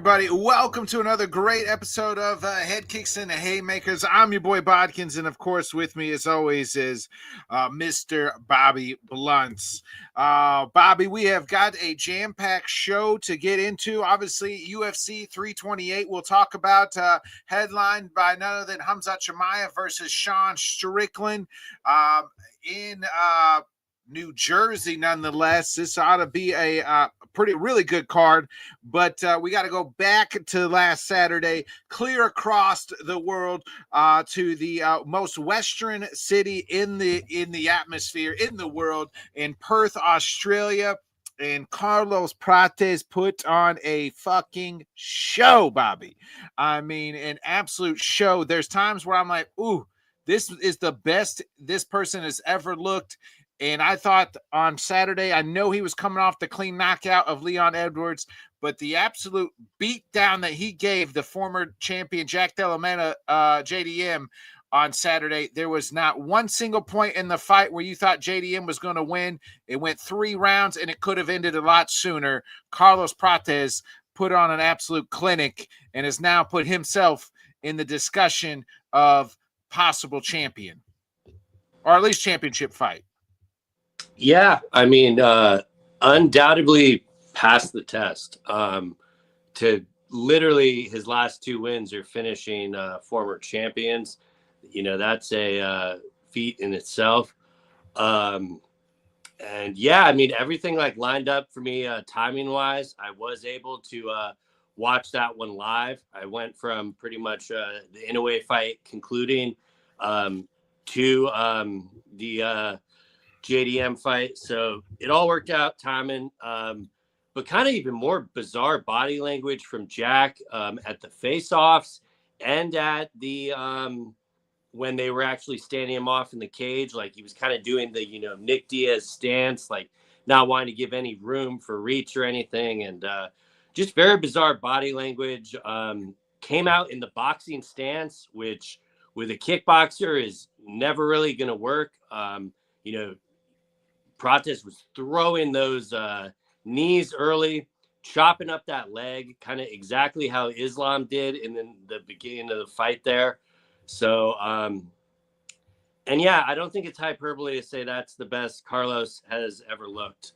everybody? Welcome to another great episode of Headkicks and Haymakers. I'm your boy Bodkins, and of course, with me as always is Mr. Bobby Blunts. Bobby, we have got a jam-packed show to get into. Obviously, UFC 328. We'll talk about headlined by none other than Chimaev versus Sean Strickland in New Jersey. Nonetheless, this ought to be a really good card, but we got to go back to last Saturday, clear across the world to the most western city in the atmosphere in the world, in Perth, Australia. And Carlos Prates put on a fucking show, Bobby. I mean, an absolute show. There's times where I'm like, ooh, this is the best this person has ever looked. And I thought on Saturday, I know he was coming off the clean knockout of Leon Edwards, but the absolute beatdown that he gave the former champion Jack Della Mena, JDM, on Saturday, there was not one single point in the fight where you thought JDM was going to win. It went 3 rounds, and it could have ended a lot sooner. Carlos Prates put on an absolute clinic and has now put himself in the discussion of possible champion, or at least championship fight. Yeah, I mean, undoubtedly passed the test. To literally his last 2 wins are finishing former champions. You know, that's a feat in itself. And yeah, I mean, everything like lined up for me timing wise. I was able to watch that one live. I went from pretty much the Inoue fight concluding to the JDM fight. So it all worked out timing, but kind of even more bizarre body language from Jack at the face-offs and at the when they were actually standing him off in the cage. Like he was kind of doing the, you know, Nick Diaz stance, like not wanting to give any room for reach or anything. And just very bizarre body language. Came out in the boxing stance, which with a kickboxer is never really going to work. You know, Prates was throwing those knees early, chopping up that leg, kind of exactly how Islam did in the beginning of the fight there. So, and yeah, I don't think it's hyperbole to say that's the best Carlos has ever looked.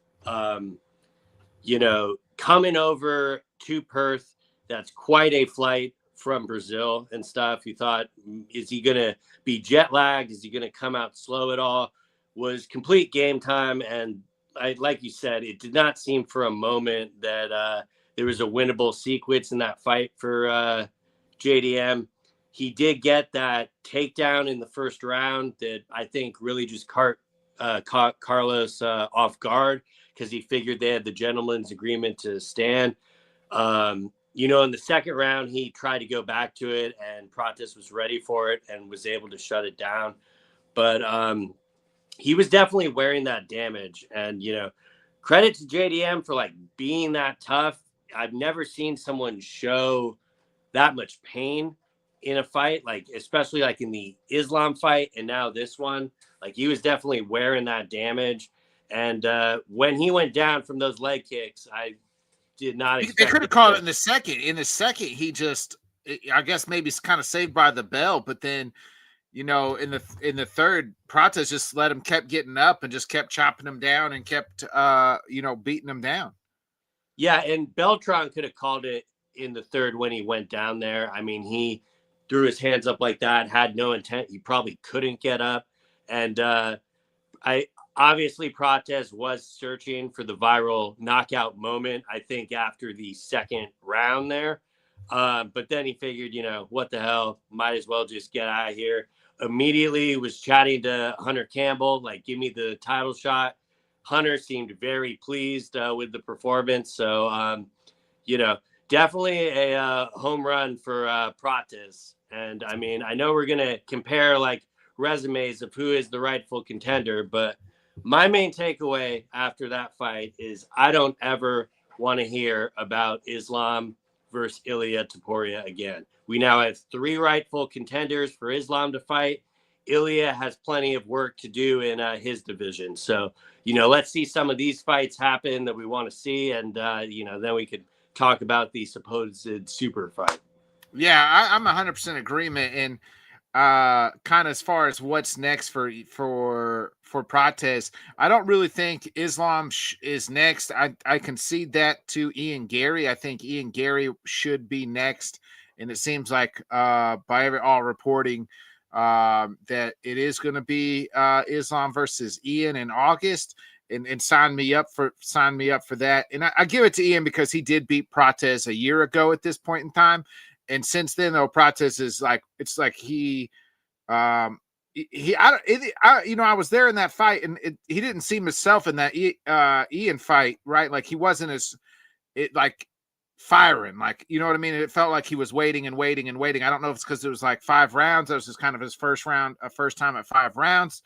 You know, coming over to Perth, that's quite a flight from Brazil and stuff. You thought, is he going to be jet lagged? Is he going to come out slow at all? Was complete game time. And like you said, it did not seem for a moment that there was a winnable sequence in that fight for JDM. He did get that takedown in the first round that I think really just caught Carlos off guard, because he figured they had the gentleman's agreement to stand. You know, in the second round, he tried to go back to it, and Prates was ready for it and was able to shut it down. But he was definitely wearing that damage. And, you know, credit to JDM for like being that tough. I've never seen someone show that much pain in a fight, like especially like in the Islam fight and now this one. Like he was definitely wearing that damage. And when he went down from those leg kicks, I did not expect. They could have called it in the second. In the second, he just, I guess maybe it's kind of saved by the bell, but then, you know, in the third, Prates just let him, kept getting up and just kept chopping him down and kept you know, beating him down. Yeah, and Beltran could have called it in the third when he went down there. I mean, he threw his hands up like that, had no intent. He probably couldn't get up. And obviously Prates was searching for the viral knockout moment, I think, after the second round there. But then he figured, you know, what the hell, might as well just get out of here. Immediately was chatting to Hunter Campbell, like, give me the title shot. Hunter seemed very pleased with the performance. So, you know, definitely a home run for Prates. And I mean, I know we're going to compare like resumes of who is the rightful contender, but my main takeaway after that fight is I don't ever want to hear about Islam versus Ilia Topuria again. We now have 3 rightful contenders for Islam to fight. Ilia has plenty of work to do in his division. So, you know, let's see some of these fights happen that we want to see. And, you know, then we could talk about the supposed super fight. Yeah, I'm 100% agreement. And kind of as far as what's next for Prates, I don't really think Islam is next. I concede that to Ian Gary. I think Ian Gary should be next, and it seems like by all reporting that it is going to be Islam versus Ian in August. And sign me up for that. And I give it to Ian because he did beat Prates a year ago at this point in time. And since then, though, Prates is like, it's like he I was there in that fight, and he didn't seem himself in that Ian fight, right? Like he wasn't as like firing, like, you know what I mean? It felt like he was waiting and waiting and waiting. I don't know if it's because it was like 5 rounds. That was just kind of his first time at 5 rounds,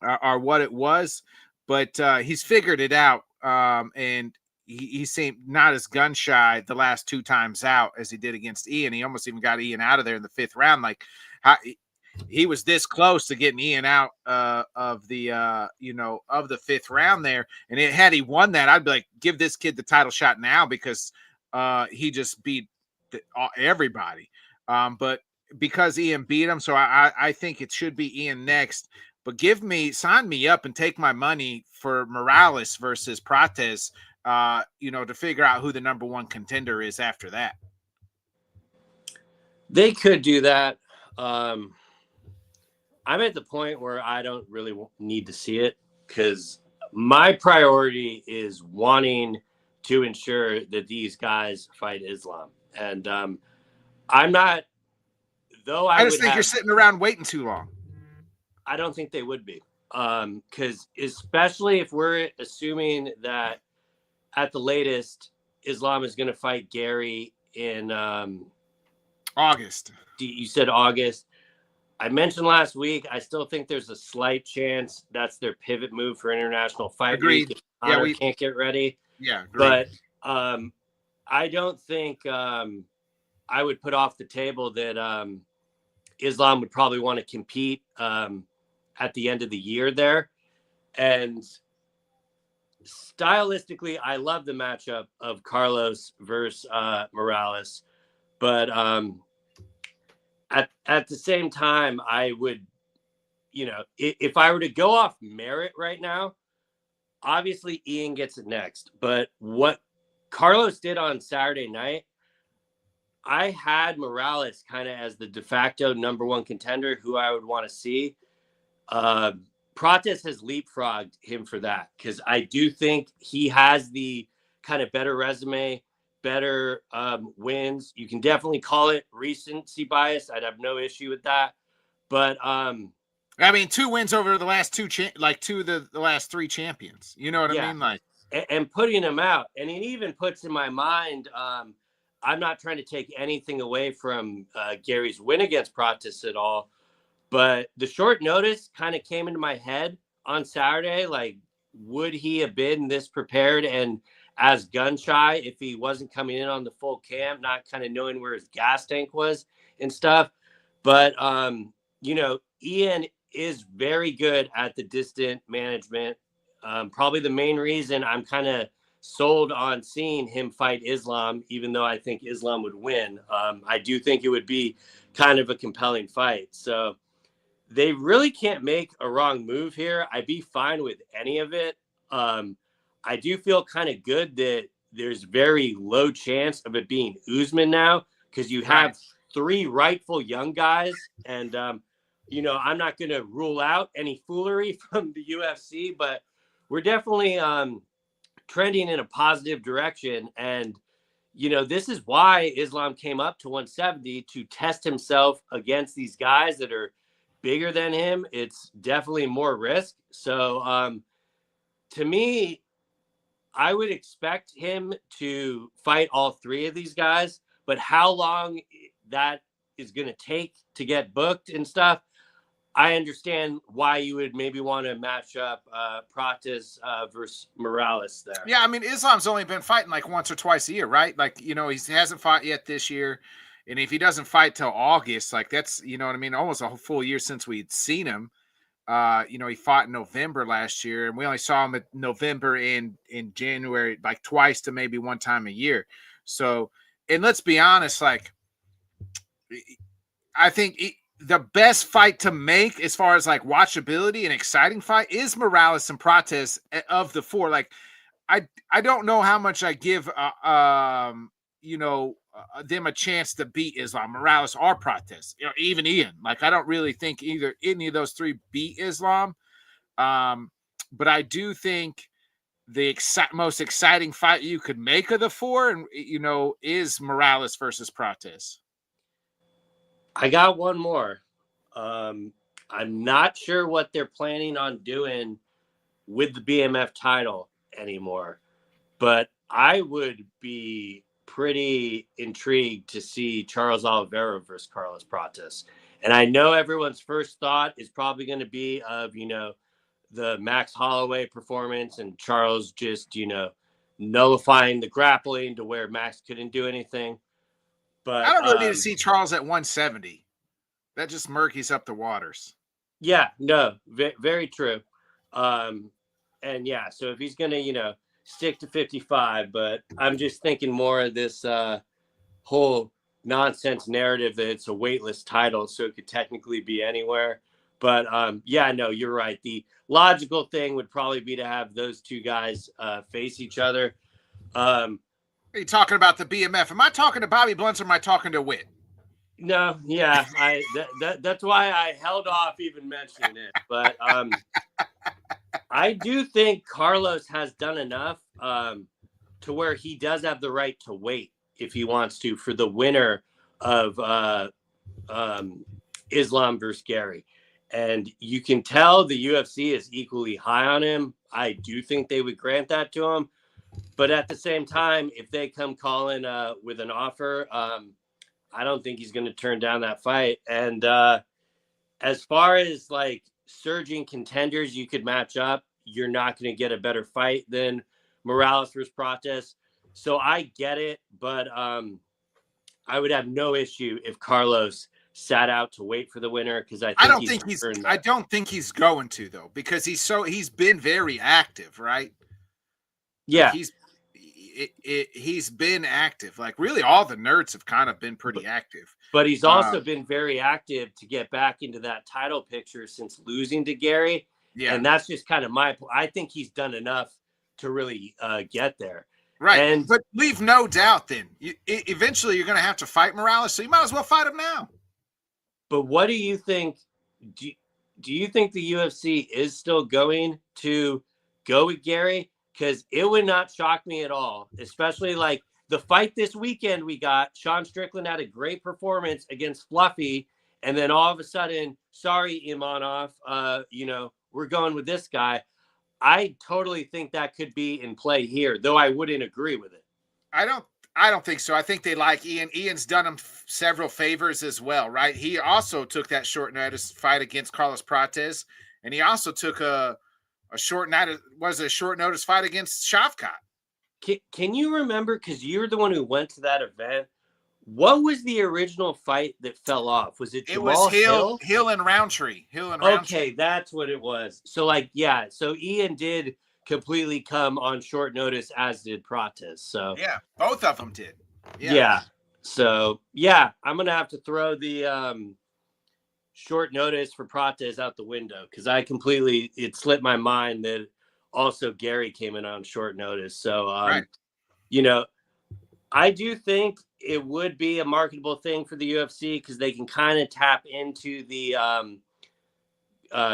or what it was. But he's figured it out, and he seemed not as gun shy the last 2 times out as he did against Ian. He almost even got Ian out of there in the 5th round. Like he was this close to getting Ian out of the of the 5th round there. And had he won that, I'd be like, give this kid the title shot now, because he just beat everybody. But because Ian beat him, so I think it should be Ian next. But sign me up and take my money for Morales versus Prates, to figure out who the number 1 contender is after that. They could do that. I'm at the point where I don't really need to see it, because my priority is wanting to ensure that these guys fight Islam. And I'm not, though I just think you're sitting around waiting too long. I don't think they would be. Because especially if we're assuming that at the latest, Islam is going to fight Gary in August. You said August. I mentioned last week, I still think there's a slight chance that's their pivot move for International Fight Agreed. Week. Yeah, we can't get ready. Yeah, agreed. But I don't think I would put off the table that Islam would probably want to compete at the end of the year there. And stylistically, I love the matchup of Carlos versus Morales. But at the same time, I would, if I were to go off merit right now, obviously Ian gets it next. But what Carlos did on Saturday night, I had Morales kind of as the de facto number 1 contender who I would want to see. Prates has leapfrogged him for that, because I do think he has the kind of better resume, better wins. You can definitely call it recency bias. I'd have no issue with that. But I mean, 2 wins over the last 2 the last 3 champions. You know what I mean? Like, and putting him out, and it even puts in my mind. I'm not trying to take anything away from Gary's win against Prates at all, but the short notice kind of came into my head on Saturday. Like, would he have been this prepared and as gun shy if he wasn't coming in on the full camp, not kind of knowing where his gas tank was and stuff? But, Ian is very good at the distant management. Probably the main reason I'm kind of sold on seeing him fight Islam, even though I think Islam would win. I do think it would be kind of a compelling fight. So they really can't make a wrong move here. I'd be fine with any of it. I do feel kind of good that there's very low chance of it being Usman now, because you have 3 rightful young guys. And, I'm not going to rule out any foolery from the UFC, but we're definitely trending in a positive direction. And, this is why Islam came up to 170 to test himself against these guys that are bigger than him. It's definitely more risk. So to me, I would expect him to fight all 3 of these guys, but how long that is going to take to get booked and stuff, I understand why you would maybe want to match up Prates versus Morales there. Yeah, I mean, Islam's only been fighting like once or twice a year, right? Like, he hasn't fought yet this year. And if he doesn't fight till August, like that's, almost a full year since we'd seen him. He fought in November last year, and we only saw him in November and in January, like twice to maybe 1 time a year. So, and let's be honest, like, I think the best fight to make as far as like watchability and exciting fight is Morales and Prates of the four. Like, I don't know how much I give them a chance to beat Islam, Morales or Prates, even Ian. Like, I don't really think either any of those three beat Islam. But I do think the most exciting fight you could make of the four, and is Morales versus Prates. I got one more. I'm not sure what they're planning on doing with the BMF title anymore, but I would be pretty intrigued to see Charles Oliveira versus Carlos Prates. And I know everyone's first thought is probably going to be of, the Max Holloway performance and Charles just, nullifying the grappling to where Max couldn't do anything. But I don't really need to see Charles at 170. That just murkies up the waters. Yeah, no, very true. And yeah, so if he's going to, stick to 55, but I'm just thinking more of this whole nonsense narrative that it's a weightless title, so it could technically be anywhere. But yeah, no, you're right. The logical thing would probably be to have those two guys face each other. Are you talking about the BMF? Am I talking to Bobby Blunt or am I talking to Witt? No, yeah, that's why I held off even mentioning it. But I do think Carlos has done enough to where he does have the right to wait if he wants to for the winner of Islam versus Gary. And you can tell the UFC is equally high on him. I do think they would grant that to him. But at the same time, if they come calling with an offer, I don't think he's going to turn down that fight. And as far as like surging contenders you could match up, you're not going to get a better fight than Morales versus Prates. So I get it, but I would have no issue if Carlos sat out to wait for the winner, because I don't think he's going to, though, because he's been very active, right? Yeah, like he's been active. Like, really, all the nerds have kind of been pretty active. But he's also been very active to get back into that title picture since losing to Gary. Yeah, and that's just kind of I think he's done enough to really get there. Right, but leave no doubt. Then eventually you're going to have to fight Morales, so you might as well fight him now. But what do you think? Do you think the UFC is still going to go with Gary? Because it would not shock me at all, especially like the fight this weekend we got. Sean Strickland had a great performance against Fluffy, and then all of a sudden, sorry, Imanov, we're going with this guy. I totally think that could be in play here, though I wouldn't agree with it. I don't think so. I think they like Ian. Ian's done him several favors as well, right? He also took that short notice fight against Carlos Prates, and he also took a short notice fight against Shavkat. Can you remember, because you're the one who went to that event, what was the original fight that fell off? Was it Jamal Hill? Hill and Roundtree. Okay, that's what it was. So so Ian did completely come on short notice, as did Prates. So yeah, both of them did. Yeah. So yeah, I'm gonna have to throw the short notice for Prates out the window, because it slipped my mind that also Gary came in on short notice. So I do think it would be a marketable thing for the UFC, because they can kind of tap into the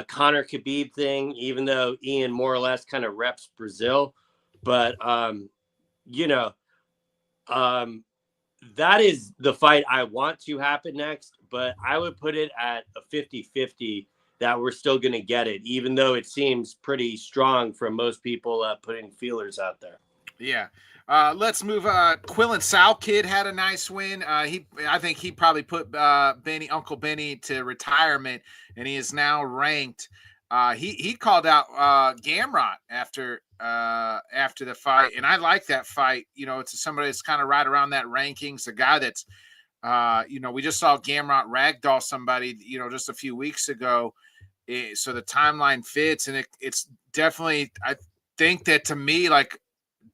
Conor Khabib thing, even though Ian more or less kind of reps Brazil. But that is the fight I want to happen next, but I would put it at a 50-50 that we're still going to get it, even though it seems pretty strong from most people putting feelers out there. Yeah. Let's move. Quillen Sal Kid had a nice win. I think he probably put Uncle Benny to retirement, and he is now ranked. He called out Gamrot after the fight, and I like that fight. It's somebody that's kind of right around that rankings. A guy that's, we just saw Gamrot ragdoll somebody, just a few weeks ago. So the timeline fits, and it's definitely. I think that, to me, like,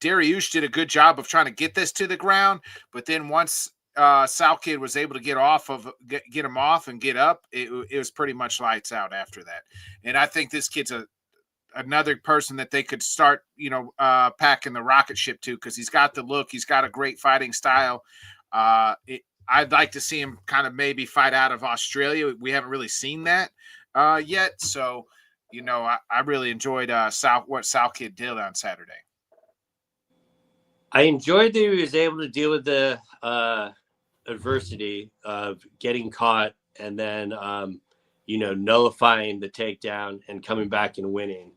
Dariush did a good job of trying to get this to the ground, but then once Sal Kid was able to get him off and get up, it was pretty much lights out after that. And I think this kid's another person that they could start, packing the rocket ship to, because he's got the look, he's got a great fighting style. I'd like to see him kind of maybe fight out of Australia. We haven't really seen that yet, so I really enjoyed what Sal Kid did on Saturday. I enjoyed that he was able to deal with the adversity of getting caught and then nullifying the takedown and coming back and winning.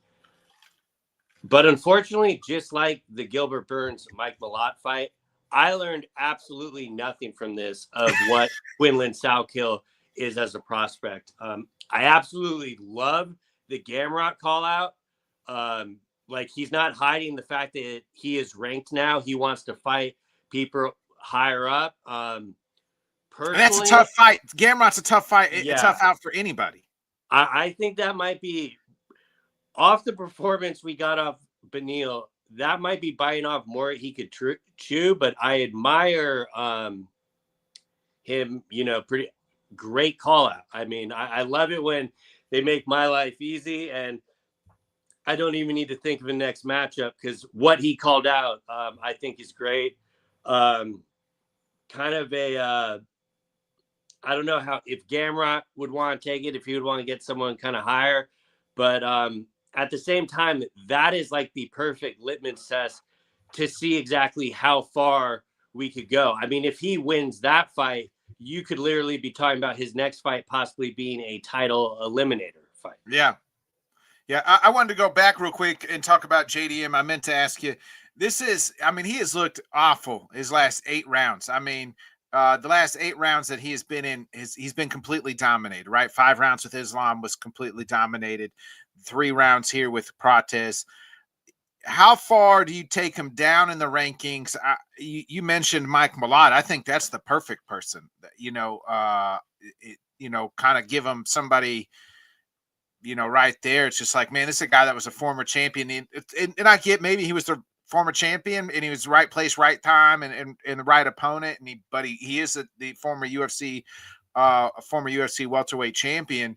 But unfortunately, just like the Gilbert Burns Mike Malott fight, I learned absolutely nothing from this of what Quinlan Salkill is as a prospect. I absolutely love the Gamrot call out. Like, he's not hiding the fact that he is ranked now. He wants to fight people higher up. Personally, that's a tough fight. Gamrot's a tough fight. Yeah. A tough out for anybody. I think that might be off the performance we got off Beneil. That might be biting off more he could chew, but I admire him, pretty great call out. I mean, I love it when they make my life easy, and I don't even need to think of the next matchup, because what he called out, I think is great. Kind of I don't know if Gamrot would want to take it, if he would want to get someone kind of higher, but at the same time, that is like the perfect litmus test to see exactly how far we could go. I mean, if he wins that fight, you could literally be talking about his next fight possibly being a title eliminator fight. Yeah. Yeah. I wanted to go back real quick and talk about JDM. I meant to ask you, he has looked awful his last 8 rounds. I mean, the last 8 rounds that he has been in, he's been completely dominated, right? 5 rounds with Islam was completely dominated. 3 rounds here with Prates. How far do you take him down in the rankings? You mentioned Mike Malott. I think that's the perfect person. Kind of give him somebody, right there. It's just like, man, this is a guy that was a former champion, and I get maybe he was the former champion and he was right place, right time, and the right opponent. But he is the former UFC welterweight champion,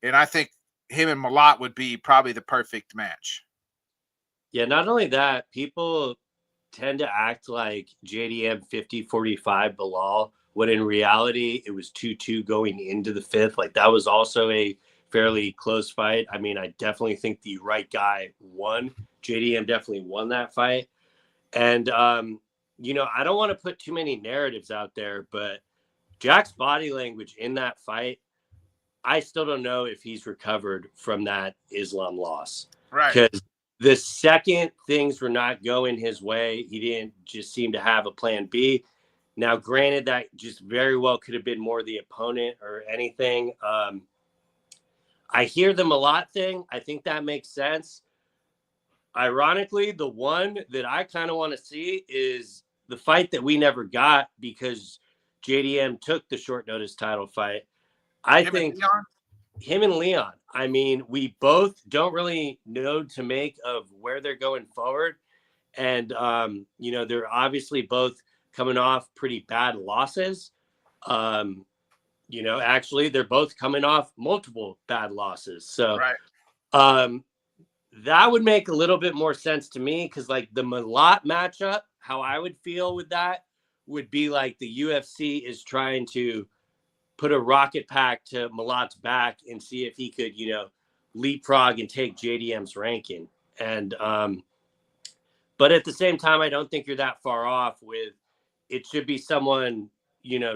and I think him and Malott would be probably the perfect match. Yeah, not only that, people tend to act like JDM 50-45 Bilal, when in reality it was 2-2 going into the 5th. Like, that was also a fairly close fight. I mean, I definitely think the right guy won. JDM definitely won that fight. And, I don't want to put too many narratives out there, but Jack's body language in that fight, I still don't know if he's recovered from that Islam loss. Right. Because the second things were not going his way, he didn't just seem to have a plan B. Now, granted, that just very well could have been more the opponent or anything. I hear the Malott thing. I think that makes sense. Ironically, the one that I kind of want to see is the fight that we never got because JDM took the short notice title fight. I think him and Leon. I mean, we both don't really know to make of where they're going forward. And, they're obviously both coming off pretty bad losses. Actually, they're both coming off multiple bad losses. So that would make a little bit more sense to me, because, like, the Malott matchup, how I would feel with that would be like the UFC is trying to put a rocket pack to Malott's back and see if he could, leapfrog and take JDM's ranking. And, but at the same time, I don't think you're that far off with it. Should be someone,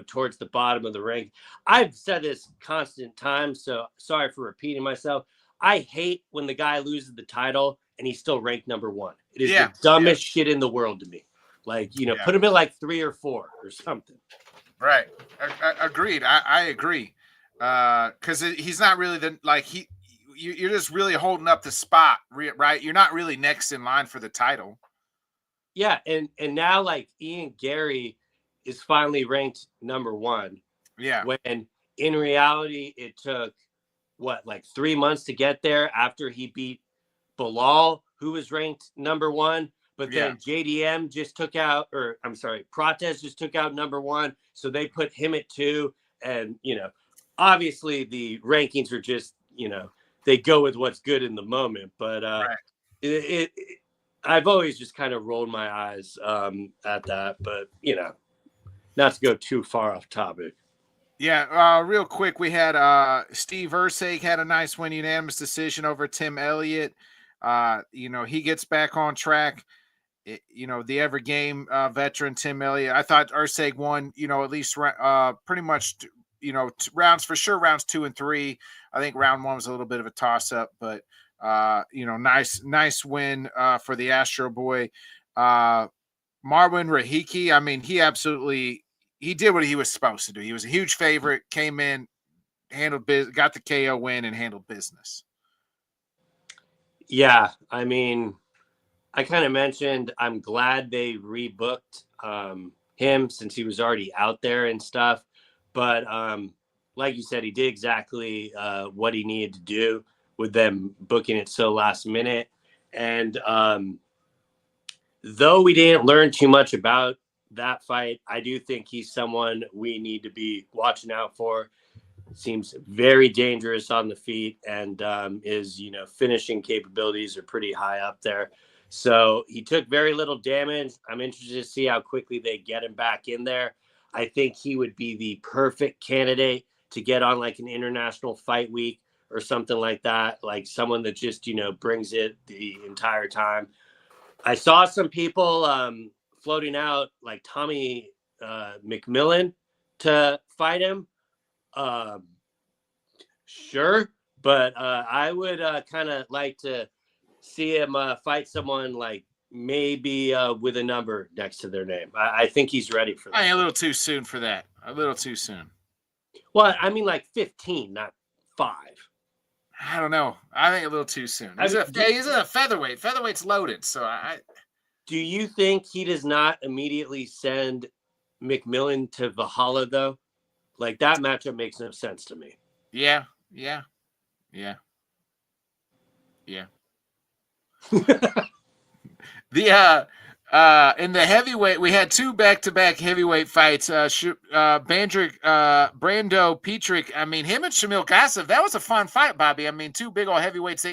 towards the bottom of the rank. I've said this constant time, so sorry for repeating myself. I hate when the guy loses the title and he's still ranked number 1. It is the dumbest shit in the world to me. Like, put him at like 3 or 4 or something. Right. Agreed. I agree. Because he's not really you're just really holding up the spot, right? You're not really next in line for the title. Yeah, and now, like, Ian Gary is finally ranked number 1. Yeah. When in reality it took 3 months to get there after he beat Bilal, who was ranked number 1. but then JDM just took out, Prates just took out number 1. So they put him at 2. And, obviously the rankings are just, they go with what's good in the moment. But I've always just kind of rolled my eyes at that. But, not to go too far off topic. Yeah, real quick, we had Steve Erceg had a nice win, unanimous decision over Tim Elliott. He gets back on track. The ever game veteran Tim Elliott. I thought Erceg won, at least pretty much, rounds for sure, rounds 2 and 3. I think round 1 was a little bit of a toss up, but nice win for the Astro Boy. Marwin Rahiki, I mean, he did what he was supposed to do. He was a huge favorite, came in, got the KO win, and handled business. Yeah, I mean, I kind of mentioned I'm glad they rebooked him since he was already out there and stuff. But like you said, he did exactly what he needed to do with them booking it so last minute. And though we didn't learn too much about that fight, I do think he's someone we need to be watching out for. Seems very dangerous on the feet, and his finishing capabilities are pretty high up there. So he took very little damage. I'm interested to see how quickly they get him back in there. I think he would be the perfect candidate to get on like an international fight week or something like that, like someone that just brings it the entire time. I saw some people floating out like Tommy McMillan to fight him. Sure, but I would kind of like to see him fight someone like maybe with a number next to their name. I think he's ready for that. A little too soon for that. A little too soon. Well, I mean like 15, not 5. I don't know. I think a little too soon. He's a featherweight. Featherweight's loaded, so Do you think he does not immediately send McMillan to Valhalla, though? Like, that matchup makes no sense to me. Yeah. In the heavyweight, we had 2 back-to-back heavyweight fights. Brando Petrick. I mean, him and Shamil Gassev. That was a fun fight, Bobby. I mean, 2 big old heavyweights.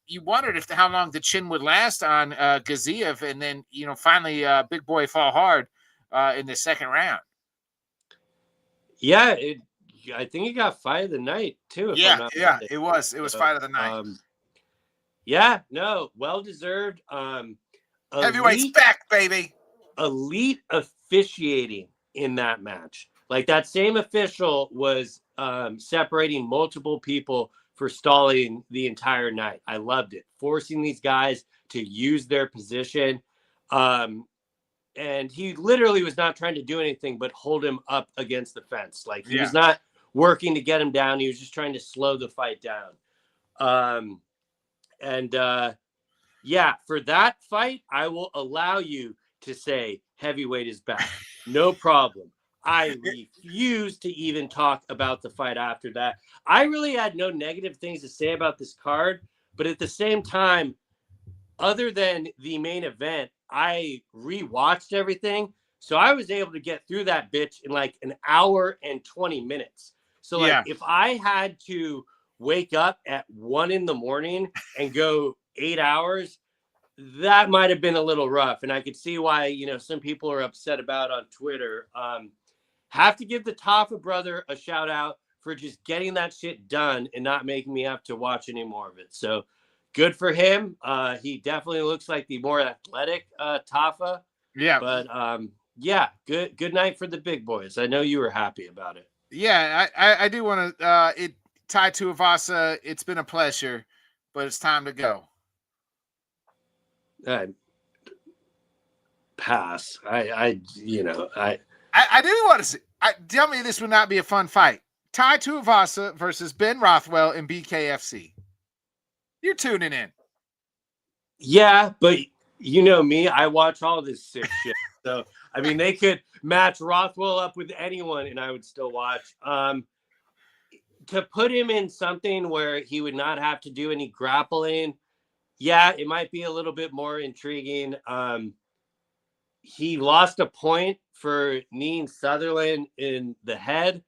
You wondered how long the chin would last on Gaziev, and then finally, big boy fall hard in the second round. Yeah, I think he got fight of the night too. It was fight of the night. Well deserved. Heavyweight's back, baby. Elite officiating in that match. Like, that same official was separating multiple people for stalling the entire night. I loved it. Forcing these guys to use their position. And he literally was not trying to do anything but hold him up against the fence. Like, he was not working to get him down. He was just trying to slow the fight down. For that fight, I will allow you to say heavyweight is back. No problem. I refuse to even talk about the fight after that. I really had no negative things to say about this card, but at the same time, other than the main event, I rewatched everything. So I was able to get through that bitch in like an hour and 20 minutes. So if I had to wake up at 1 a.m. and go 8 hours, that might have been a little rough. And I could see why, some people are upset about on Twitter. Have to give the Taffa brother a shout out for just getting that shit done and not making me have to watch any more of it. So good for him. He definitely looks like the more athletic Taffa. Yeah. But good night for the big boys. I know you were happy about it. Yeah, I do want to Tai Tuivasa, it's been a pleasure, but it's time to go. Pass. I do want to see. Tell me this would not be a fun fight. Tai Tuivasa versus Ben Rothwell in BKFC. You're tuning in. Yeah, but you know me, I watch all this sick shit. So, I mean, they could match Rothwell up with anyone and I would still watch. To put him in something where he would not have to do any grappling, Yeah, it might be a little bit more intriguing. He lost a point for kneeing Sutherland in the head.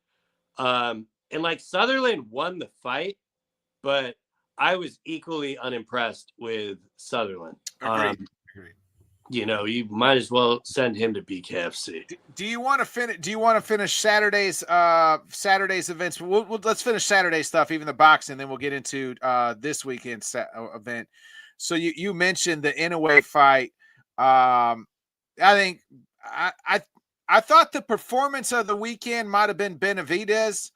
And like Sutherland won the fight, but I was equally unimpressed with Sutherland. Agreed. You might as well send him to BKFC. Do you want to finish? Do you want to finish Saturday's events? Let's finish Saturday stuff, even the boxing, then we'll get into this weekend's event. So you mentioned the Inoue fight. I think I thought the performance of the weekend might have been Benavidez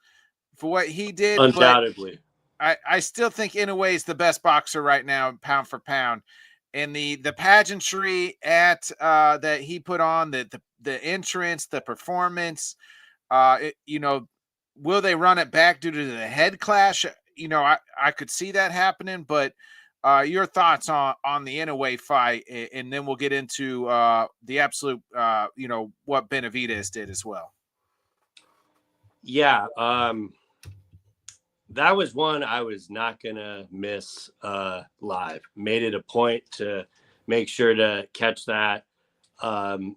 for what he did. Undoubtedly. I still think Inoue is the best boxer right now, pound for pound. And the pageantry at that he put on, the entrance, the performance, will they run it back due to the head clash? I could see that happening, but your thoughts on the Inoue fight, and then we'll get into the absolute, what Benavidez did as well. Yeah, that was one I was not going to miss live. Made it a point to make sure to catch that. The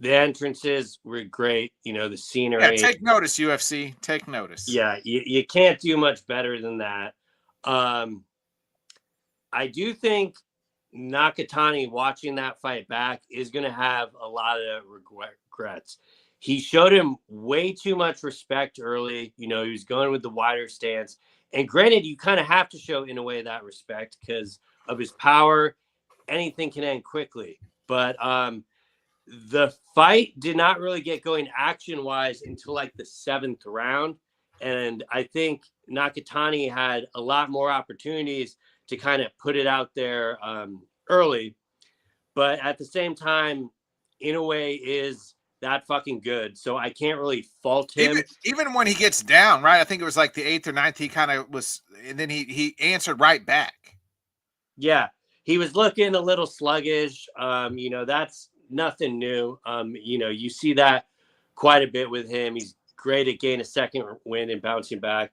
entrances were great. The scenery. Yeah, take notice, UFC. Take notice. Yeah, you can't do much better than that. I do think Nakatani watching that fight back is going to have a lot of regrets. He showed him way too much respect early. He was going with the wider stance. And granted, you kind of have to show in a way that respect because of his power. Anything can end quickly. But the fight did not really get going action-wise until like the 7th round. And I think Nakatani had a lot more opportunities to kind of put it out there early. But at the same time, Inoue is that fucking good, so I can't really fault him. Even when he gets down, right? I think it was like the 8th or 9th. He kind of was, and then he answered right back. Yeah, he was looking a little sluggish. That's nothing new. You see that quite a bit with him. He's great at getting a second win and bouncing back.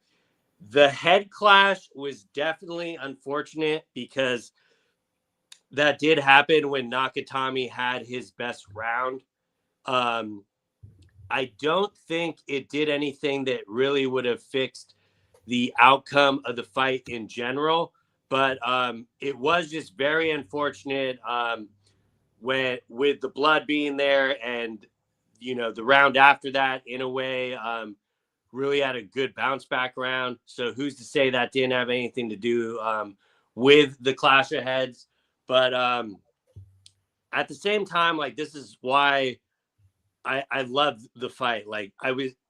The head clash was definitely unfortunate because that did happen when Nakatani had his best round. I don't think it did anything that really would have fixed the outcome of the fight in general, but it was just very unfortunate with the blood being there, and the round after that, in a way, really had a good bounce back round. So who's to say that didn't have anything to do with the clash of heads? But at the same time, like, this is why I love the fight. Like,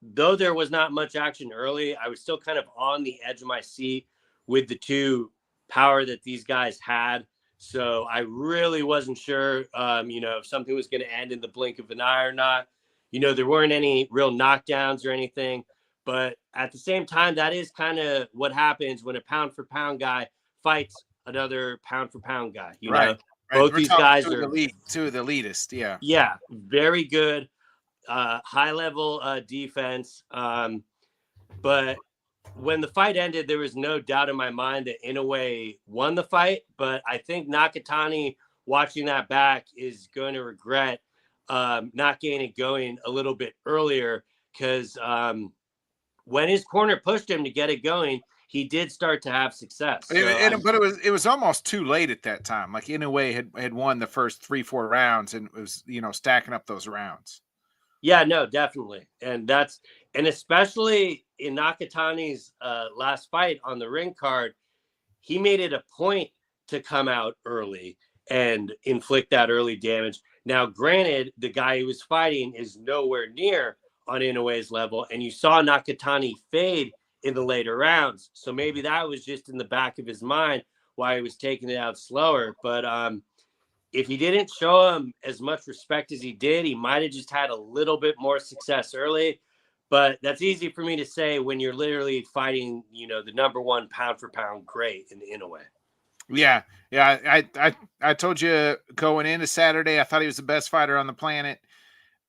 though there was not much action early, I was still kind of on the edge of my seat with the two power that these guys had. So I really wasn't sure, if something was going to end in the blink of an eye or not. There weren't any real knockdowns or anything. But at the same time, that is kind of what happens when a pound for pound guy fights another pound for pound guy. Right. Both these guys are two of the elitist. Yeah. Yeah, very good. High level defense. But when the fight ended, there was no doubt in my mind that Inoue won the fight. But I think Nakatani, watching that back, is going to regret not getting it going a little bit earlier, because when his corner pushed him to get it going, he did start to have success. But it was almost too late at that time. Like, Inoue had won the first 3-4 rounds and was stacking up those rounds. Yeah, no, definitely. And especially in Nakatani's last fight on the ring card, he made it a point to come out early and inflict that early damage. Now, granted, the guy he was fighting is nowhere near on Inoue's level, and you saw Nakatani fade in the later rounds. So maybe that was just in the back of his mind why he was taking it out slower. But if he didn't show him as much respect as he did, he might have just had a little bit more success early. But that's easy for me to say when you're literally fighting, the number one pound for pound great in Inoue. Yeah. I told you going into Saturday, I thought he was the best fighter on the planet,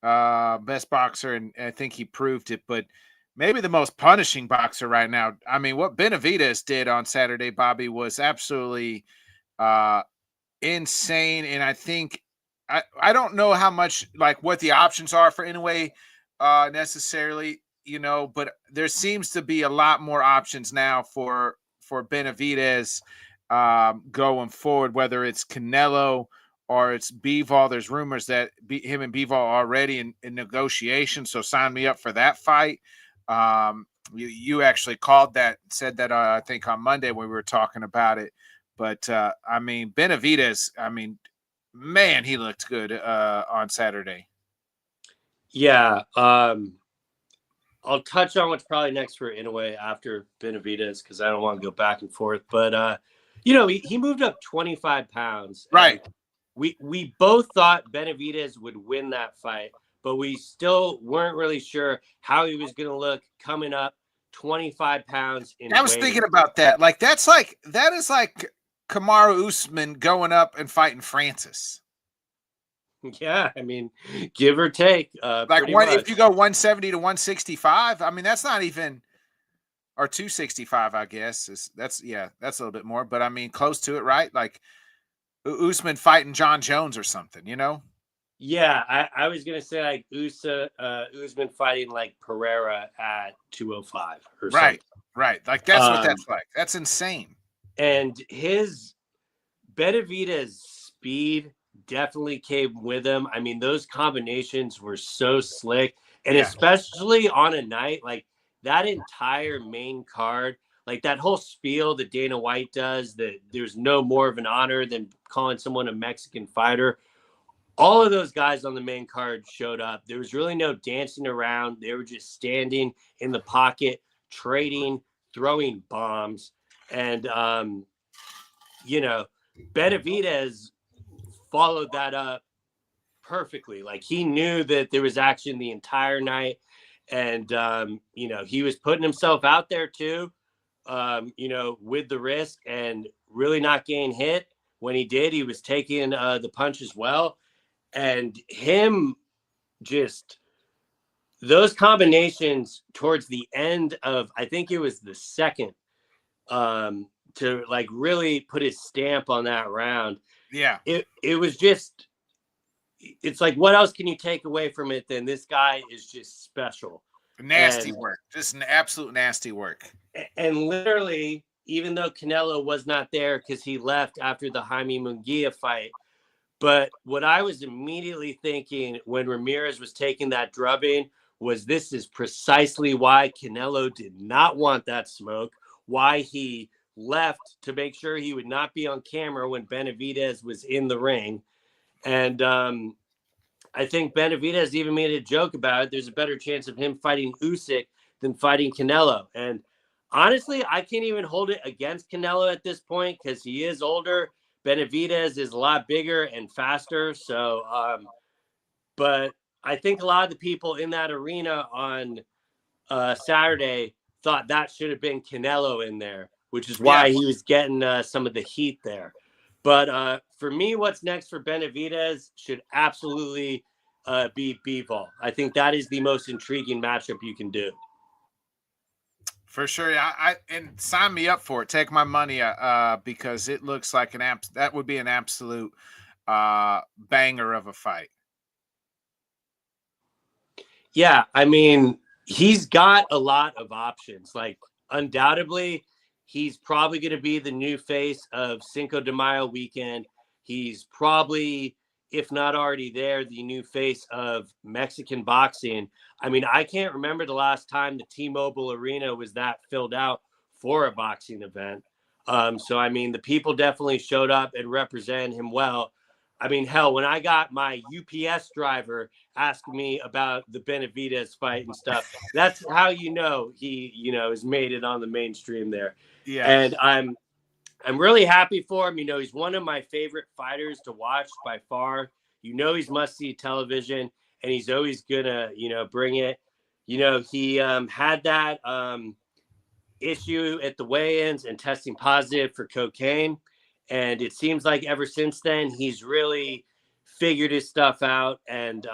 best boxer, and I think he proved it. But maybe the most punishing boxer right now. I mean, what Benavidez did on Saturday, Bobby, was absolutely Uh, insane. And I think I don't know how much like what the options are for Inoue necessarily, but there seems to be a lot more options now for Benavidez going forward, whether it's Canelo or it's Bivol. There's rumors that him and Bivol are already in negotiation, so sign me up for that fight. You actually called that, said that I think on Monday when we were talking about it. But I mean, Benavidez, man, he looked good on Saturday. Yeah. I'll touch on what's probably next for Inoue after Benavidez because I don't want to go back and forth. But, he moved up 25 pounds. Right. We both thought Benavidez would win that fight, but we still weren't really sure how he was going to look coming up 25 pounds in I was weight. thinking about that. That is like Kamaru Usman going up and fighting Francis. Yeah, give or take. If you go 170 to 165, that's not even, or 265, I guess. That's a little bit more, but close to it, right? Like Usman fighting John Jones or something, Yeah, I was gonna say like Usman fighting like Pereira at 205 or something. Right. Like that's what that's like. That's insane. And his Benavidez speed definitely came with him. Those combinations were so slick, and especially on a night like that entire main card, like that whole spiel that Dana White does, that there's no more of an honor than calling someone a Mexican fighter. All of those guys on the main card showed up. There was really no dancing around. They were just standing in the pocket, trading, throwing bombs. And, Benavidez followed that up perfectly. Like he knew that there was action the entire night. And, he was putting himself out there too, with the risk and really not getting hit. When he did, he was taking the punch as well. And him just those combinations towards the end of, I think it was the second, to like really put his stamp on that round. Yeah. It was just, it's like, what else can you take away from it than this guy is just special? Nasty work. Just an absolute nasty work. And literally, even though Canelo was not there because he left after the Jaime Munguia fight, but what I was immediately thinking when Ramirez was taking that drubbing was this is precisely why Canelo did not want that smoke, why he left to make sure he would not be on camera when Benavidez was in the ring. And I think Benavidez even made a joke about it. There's a better chance of him fighting Usyk than fighting Canelo. And honestly, I can't even hold it against Canelo at this point because he is older. Benavidez is a lot bigger and faster. So, but I think a lot of the people in that arena on Saturday thought that should have been Canelo in there, which is why he was getting some of the heat there. But for me, what's next for Benavidez should absolutely be Bivol. I think that is the most intriguing matchup you can do. For sure, and sign me up for it. Take my money, because it looks like that would be an absolute banger of a fight. Yeah, he's got a lot of options. Like, undoubtedly, he's probably going to be the new face of Cinco de Mayo weekend. He's probably, if not already there, the new face of Mexican boxing. I can't remember the last time the T-Mobile Arena was that filled out for a boxing event. So the people definitely showed up and represented him well. Hell, when I got my UPS driver asking me about the Benavidez fight and stuff, that's how he, has made it on the mainstream there. Yeah. And I'm really happy for him. He's one of my favorite fighters to watch by far. He's must-see television, and he's always gonna, bring it. He had that issue at the weigh-ins and testing positive for cocaine. And it seems like ever since then, he's really figured his stuff out and,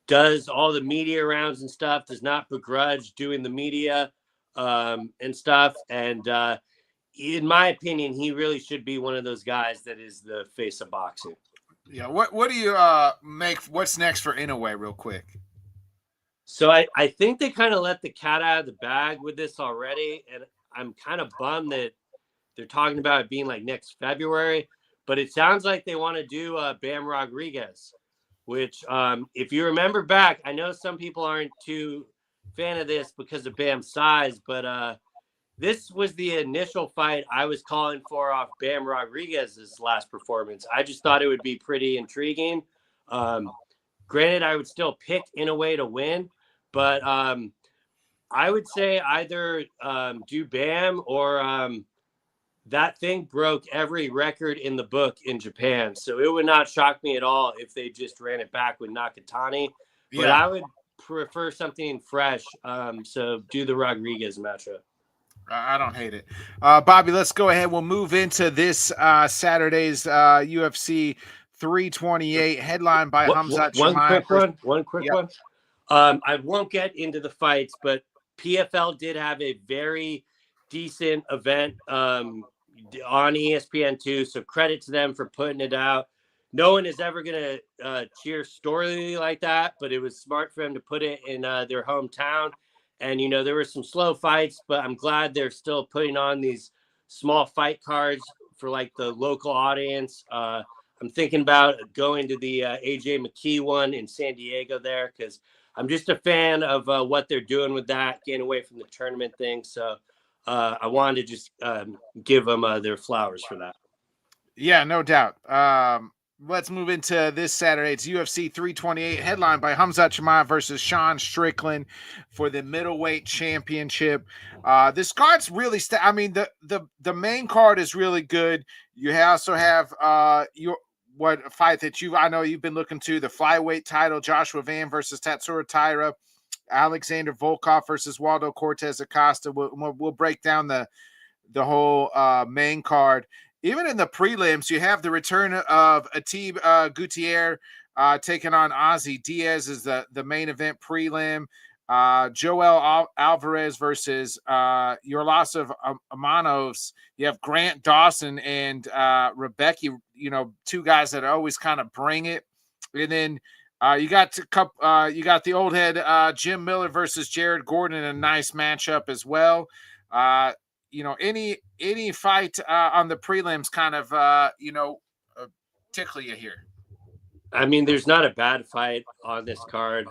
does all the media rounds and stuff, does not begrudge doing the media and stuff. And in my opinion, he really should be one of those guys that is the face of boxing. Yeah. What do you make? What's next for Inoue, real quick? So I think they kind of let the cat out of the bag with this already, and I'm kind of bummed that they're talking about it being like next February. But it sounds like they want to do Bam Rodriguez, which if you remember back, I know some people aren't too fan of this because of Bam's size, but this was the initial fight I was calling for off Bam Rodriguez's last performance. I just thought it would be pretty intriguing. Granted, I would still pick Inoue to win, but I would say either do Bam or that thing broke every record in the book in Japan. So it would not shock me at all if they just ran it back with Nakatani. But Yeah. I would prefer something fresh. So do the Rodriguez matchup. I don't hate it. Bobby, let's go ahead. We'll move into this Saturday's UFC 328, headlined by Khamzat Chimaev. One quick one. I won't get into the fights, but PFL did have a very decent event on ESPN2, so credit to them for putting it out. No one is ever going to cheer Storley like that, but it was smart for them to put it in their hometown. And, you know, there were some slow fights, but I'm glad they're still putting on these small fight cards for, like, the local audience. I'm thinking about going to the AJ McKee one in San Diego there because I'm just a fan of what they're doing with that, getting away from the tournament thing. So I wanted to just give them their flowers for that. Yeah, no doubt. Let's move into this Saturday. It's UFC 328, headlined by Khamzat Chimaev versus Sean Strickland for the middleweight championship. This card's really, the main card is really good. You also have what fight that I know you've been looking to, the flyweight title, Joshua Van versus Tatsuro Taira, Alexander Volkov versus Waldo Cortez Acosta. We'll break down the whole main card. Even in the prelims, you have the return of Atib Gutierrez taking on Ozzy Diaz as the main event prelim. Joel Alvarez versus Yorlasov Amanos. You have Grant Dawson and Rebecca, two guys that always kind of bring it. And then you got the old head Jim Miller versus Jared Gordon, a nice matchup as well. Any fight on the prelims kind of tickle you here. I mean, there's not a bad fight on this card.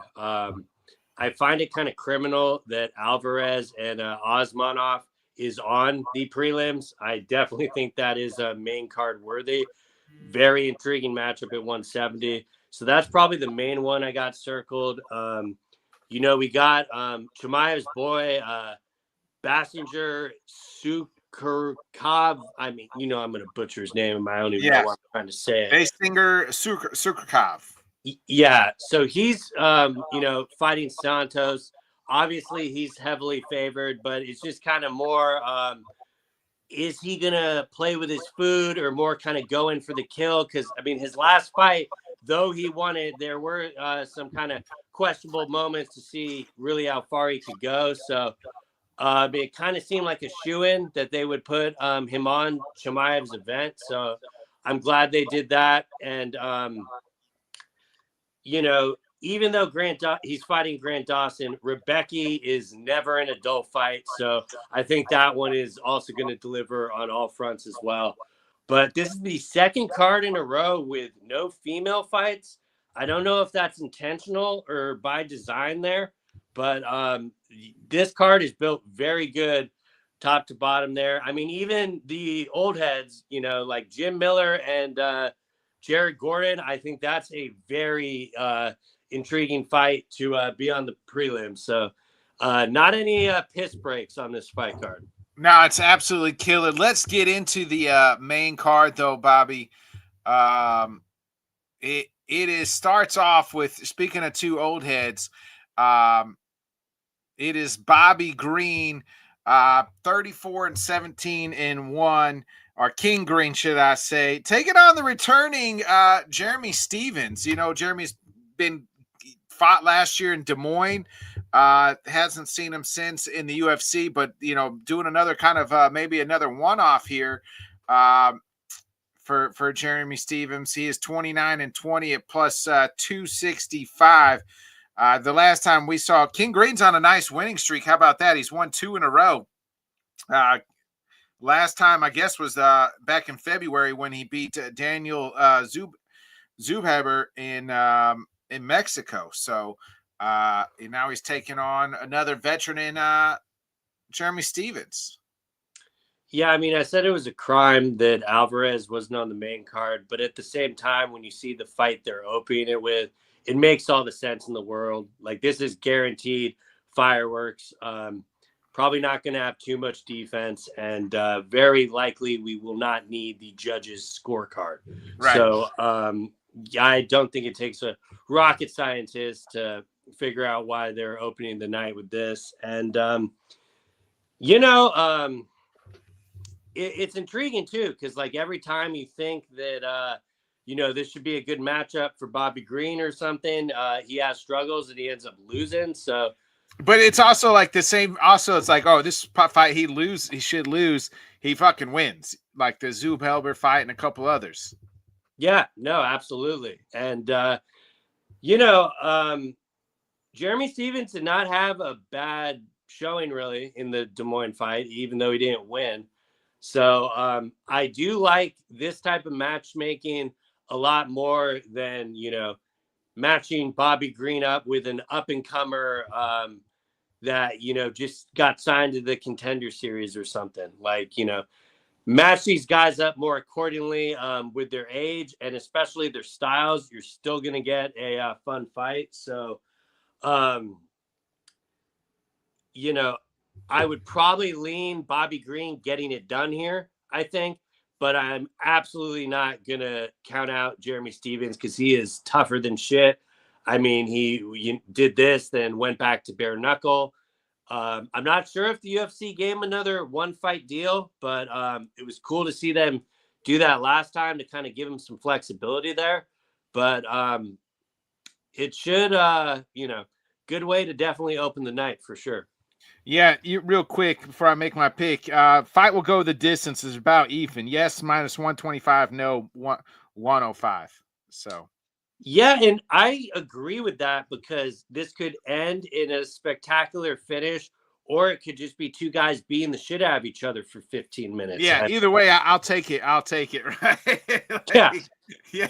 I find it kind of criminal that Alvarez and Osmanov is on the prelims. I definitely think that is main card worthy. Very intriguing matchup at 170. So that's probably the main one I got circled. We got Chimaev's boy, Basinger Sukurkov. I mean, I'm going to butcher his name. I don't even know what I'm trying to say it. Basinger Sukurkov. Yeah. So he's, fighting Santos. Obviously, he's heavily favored, but it's just kind of more, is he going to play with his food or more kind of go in for the kill? Because, I mean, his last fight, though he won it, there were some kind of questionable moments to see really how far he could go. So, it kind of seemed like a shoo-in that they would put him on Chimaev's event. So I'm glad they did that. And, even though he's fighting Grant Dawson, Rebecca is never an adult fight. So I think that one is also going to deliver on all fronts as well. But this is the second card in a row with no female fights. I don't know if that's intentional or by design there. But this card is built very good top to bottom there. I mean, even the old heads, like Jim Miller and Jared Gordon, I think that's a very intriguing fight to be on the prelims. So not any piss breaks on this fight card. No, it's absolutely killer. Let's get into the main card, though, Bobby. It starts off with, speaking of two old heads, it is Bobby Green, 34-17-1, or King Green, should I say, taking on the returning Jeremy Stevens. Jeremy's been fought last year in Des Moines. Hasn't seen him since in the UFC, but doing another kind of maybe another one-off here for Jeremy Stevens. He is 29-20 at plus 265. The last time we saw King Green's on a nice winning streak. How about that? He's won 2 in a row. Last time, I guess, was back in February when he beat Daniel Zubhaber in Mexico. So now he's taking on another veteran in Jeremy Stevens. Yeah, I mean, I said it was a crime that Alvarez wasn't on the main card, but at the same time, when you see the fight they're opening it with, it makes all the sense in the world. Like, this is guaranteed fireworks. Probably not going to have too much defense, and very likely we will not need the judges' scorecard. Right. So I don't think it takes a rocket scientist to figure out why they're opening the night with this. And, it's intriguing, too, because, like, every time you think that, this should be a good matchup for Bobby Green or something, he has struggles and he ends up losing. So, but it's also like the same. Also, it's like, oh, this fight he should lose. He fucking wins, like the Zubhelber fight and a couple others. Yeah, no, absolutely. And Jeremy Stevens did not have a bad showing really in the Des Moines fight, even though he didn't win. So I do like this type of matchmaking a lot more than matching Bobby Green up with an up and comer that just got signed to the Contender Series or something. Like, match these guys up more accordingly with their age and especially their styles. You're still gonna get a fun fight. So I would probably lean Bobby Green getting it done here, I think, but I'm absolutely not gonna count out Jeremy Stevens because he is tougher than shit. I mean, he did this, then went back to bare knuckle. I'm not sure if the UFC gave him another one fight deal, but it was cool to see them do that last time to kind of give him some flexibility there. But it should, good way to definitely open the night for sure. Yeah, real quick before I make my pick, fight will go the distance is about even. Yes, minus 125, no 105. So. Yeah, and I agree with that because this could end in a spectacular finish, or it could just be two guys beating the shit out of each other for 15 minutes. Yeah, either way, I'll take it. I'll take it, right? Yeah.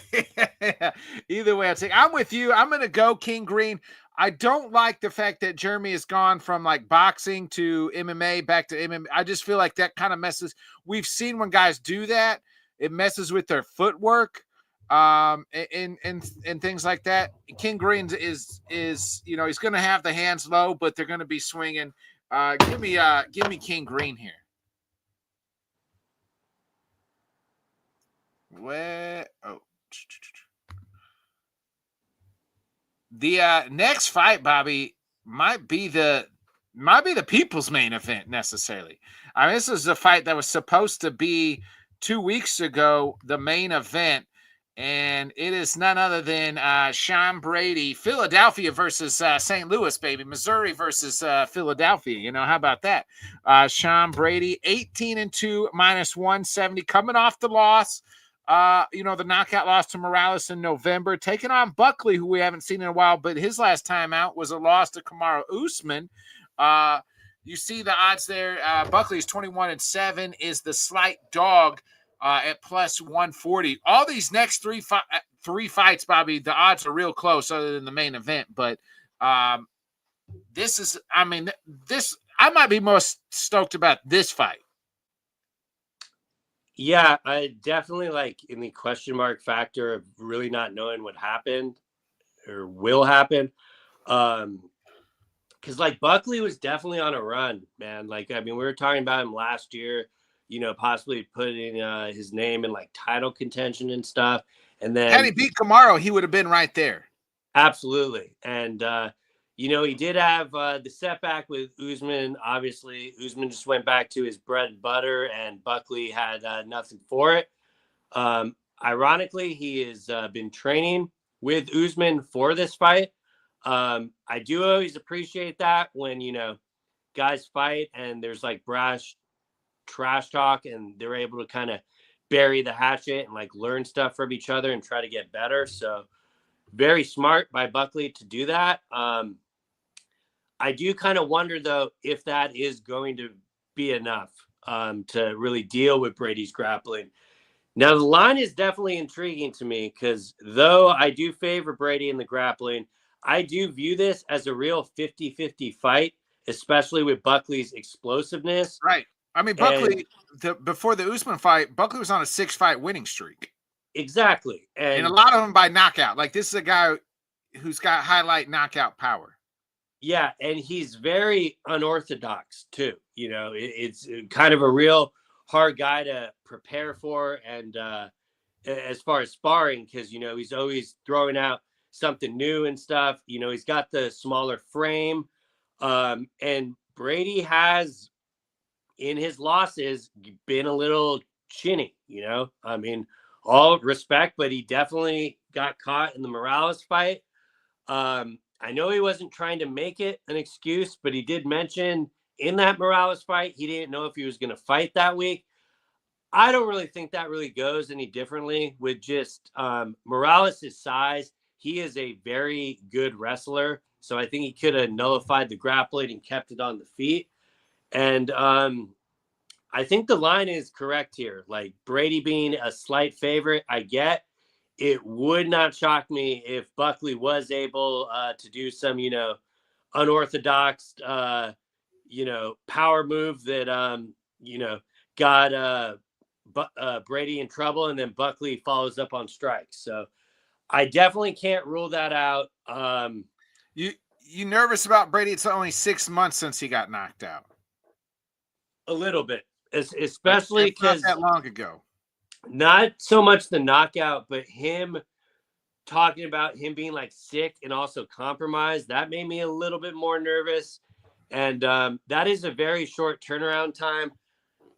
Either way, I'm with you. I'm going to go King Green. I don't like the fact that Jeremy has gone from like boxing to MMA back to MMA. I just feel like that kind of messes. We've seen when guys do that, it messes with their footwork. And things like that. King Green is he's going to have the hands low, but they're going to be swinging. Give me King Green here. The next fight, Bobby, might be the people's main event necessarily. I mean, this is a fight that was supposed to be 2 weeks ago, the main event. And it is none other than Sean Brady, Philadelphia versus St. Louis, baby. Missouri versus Philadelphia. How about that? Sean Brady, 18-2, minus 170, coming off the loss. The knockout loss to Morales in November, taking on Buckley, who we haven't seen in a while, but his last time out was a loss to Kamaru Usman. You see the odds there. Buckley's 21-7, is the slight dog. At plus 140. All these next three fights, Bobby, the odds are real close other than the main event. But I might be most stoked about this fight. Yeah, I definitely like in the question mark factor of really not knowing what happened or will happen. Because like Buckley was definitely on a run, man. Like, I mean, we were talking about him last year. Possibly putting his name in like title contention and stuff. And then had he beat Kamaru, he would have been right there. Absolutely. And, he did have the setback with Usman. Obviously, Usman just went back to his bread and butter and Buckley had nothing for it. Ironically, he has been training with Usman for this fight. I do always appreciate that when, guys fight and there's like brash trash talk and they're able to kind of bury the hatchet and like learn stuff from each other and try to get better. So very smart by Buckley to do that. I do kind of wonder though, if that is going to be enough to really deal with Brady's grappling. Now, the line is definitely intriguing to me because though I do favor Brady in the grappling, I do view this as a real 50-50 fight, especially with Buckley's explosiveness. Right. I mean, Buckley, before the Usman fight, Buckley was on a 6-fight winning streak. Exactly. And a lot of them by knockout. Like, this is a guy who's got highlight knockout power. Yeah, and he's very unorthodox, too. It's kind of a real hard guy to prepare for. And as far as sparring, because, he's always throwing out something new and stuff. He's got the smaller frame. And Brady has, in his losses, been a little chinny, I mean, all respect, but he definitely got caught in the Morales fight. I know he wasn't trying to make it an excuse, but he did mention in that Morales fight, he didn't know if he was going to fight that week. I don't really think that really goes any differently with just Morales' size. He is a very good wrestler. So I think he could have nullified the grappling and kept it on the feet. And I think the line is correct here. Like Brady being a slight favorite, I get. It would not shock me if Buckley was able to do some, unorthodox, power move that, got Brady in trouble, and then Buckley follows up on strikes. So I definitely can't rule that out. You nervous about Brady? It's only 6 months since he got knocked out. A little bit, especially because not that long ago. Not so much the knockout, but him talking about him being like sick and also compromised. That made me a little bit more nervous. And that is a very short turnaround time.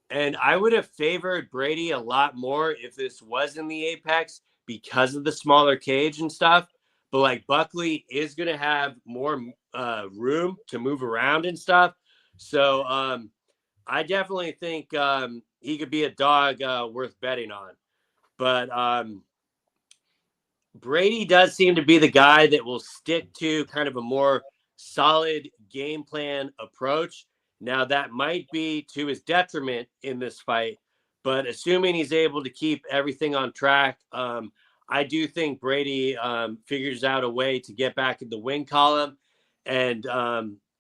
And I would have favored Brady a lot more if this was in the Apex because of the smaller cage and stuff. But like Buckley is going to have more room to move around and stuff. So I definitely think he could be a dog worth betting on. But Brady does seem to be the guy that will stick to kind of a more solid game plan approach. Now, that might be to his detriment in this fight, but assuming he's able to keep everything on track, I do think Brady figures out a way to get back in the win column and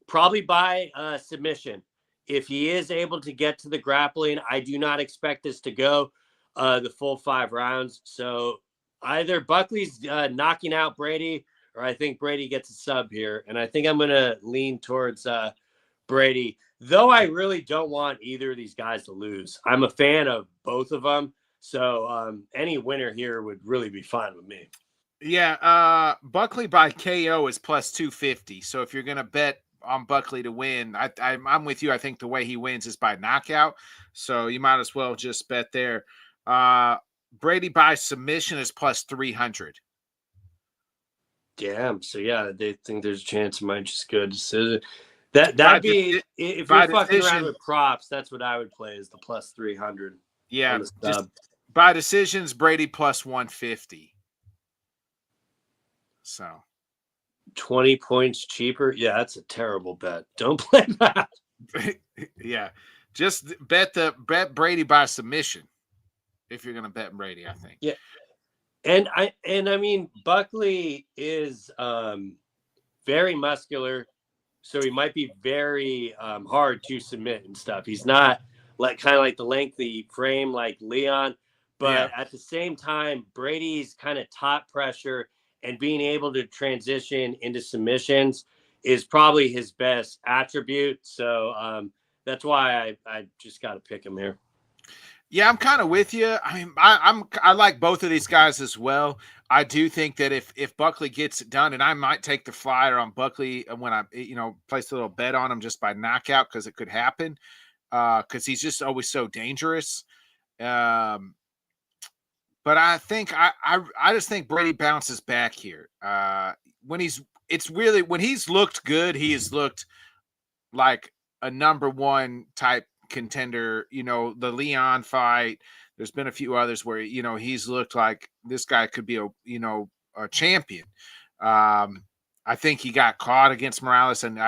probably by submission. If he is able to get to the grappling, I do not expect this to go the full 5 rounds. So either Buckley's knocking out Brady, or I think Brady gets a sub here. And I think I'm going to lean towards Brady, though I really don't want either of these guys to lose. I'm a fan of both of them. So any winner here would really be fine with me. Yeah, Buckley by KO is plus 250. So if you're going to bet on Buckley to win, I'm with you. I think the way he wins is by knockout. So you might as well just bet there. Brady by submission is plus 300. Damn. So yeah, they think there's a chance it might just go decision. That'd be if you're fucking around with props, that's what I would play is the plus 300. Yeah, just by decisions, Brady plus 150. So 20 points cheaper. Yeah, that's a terrible bet. Don't play that. Yeah, just bet Brady by submission if you're gonna bet Brady. I think. Yeah, and I mean Buckley is very muscular, so he might be very hard to submit and stuff. He's not like kind of like the lengthy frame like Leon, but at the same time, Brady's kind of top pressure and being able to transition into submissions is probably his best attribute. So that's why I just got to pick him here. Yeah, I'm kind of with you. I mean, I like both of these guys as well. I do think that if Buckley gets it done, and I might take the flyer on Buckley when I place a little bet on him just by knockout because it could happen because he's just always so dangerous. But I think I just think Brady bounces back here. When he's it's really when he's looked good, he has looked like a number one type contender. You know, the Leon fight. There's been a few others where he's looked like this guy could be a champion. I think he got caught against Morales, and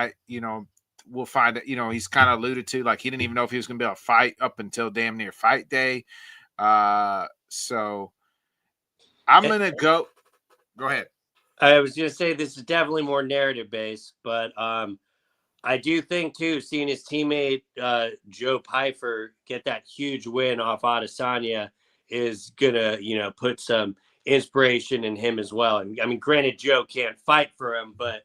we'll find it. He's kind of alluded to like he didn't even know if he was going to be able to fight up until damn near fight day. So I'm gonna go. Go ahead. I was going to say this is definitely more narrative based, but I do think too, seeing his teammate Joe Pfeiffer get that huge win off Adesanya is gonna, put some inspiration in him as well. And I mean, granted, Joe can't fight for him, but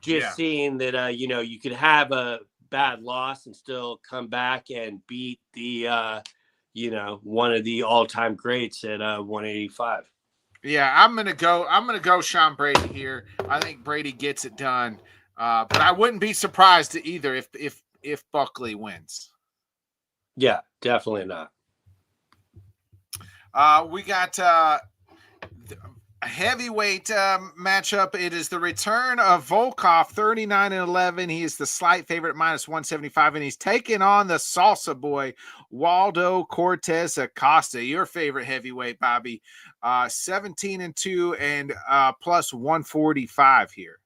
just seeing that, you could have a bad loss and still come back and beat the, one of the all-time greats at 185. Yeah, I'm gonna go Sean Brady here. I think Brady gets it done. But I wouldn't be surprised either if Buckley wins. Yeah, definitely not. We got a heavyweight matchup. It is the return of Volkov, 39-11. He is the slight favorite, -175, and he's taking on the Salsa boy, Waldo Cortez Acosta. Your favorite heavyweight, Bobby. 17-2 and +145 here.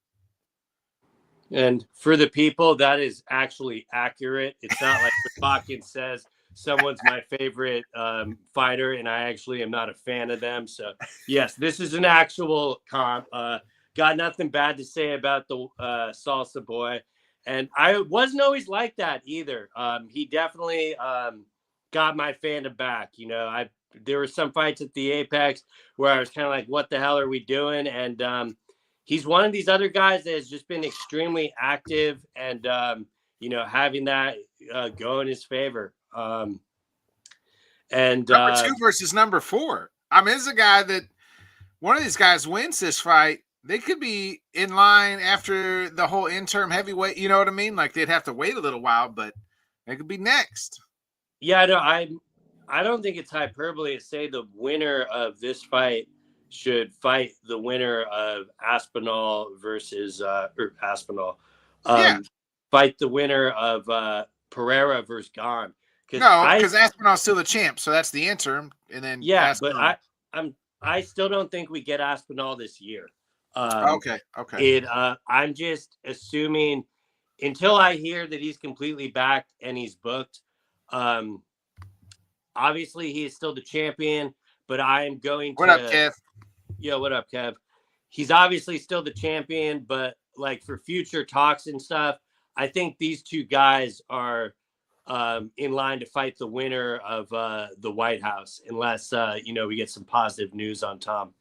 And for the people, that is actually accurate. It's not like Watkins says someone's my favorite fighter, and I actually am not a fan of them. So, yes, this is an actual comp. Got nothing bad to say about the Salsa boy. And I wasn't always like that either. He definitely got my fandom back. There were some fights at the Apex where I was kind of like, what the hell are we doing? And he's one of these other guys that has just been extremely active and, having that go in his favor. And number 2 versus number 4. I mean, it's a guy that one of these guys wins this fight. They could be in line after the whole interim heavyweight. You know what I mean? Like they'd have to wait a little while, but they could be next. Yeah, no, I don't think it's hyperbole to say the winner of this fight should fight the winner of Aspinall versus fight the winner of Pereira versus Gane. Because Aspinall's still the champ, so that's the interim, and then Aspinall. But I still don't think we get Aspinall this year. Okay. I'm just assuming until I hear that he's completely back and he's booked. Obviously, he is still the champion, but I am going to. What up, Kev? Yo, what up, Kev? He's obviously still the champion, but like for future talks and stuff, I think these two guys are in line to fight the winner of the White House, unless we get some positive news on Tom.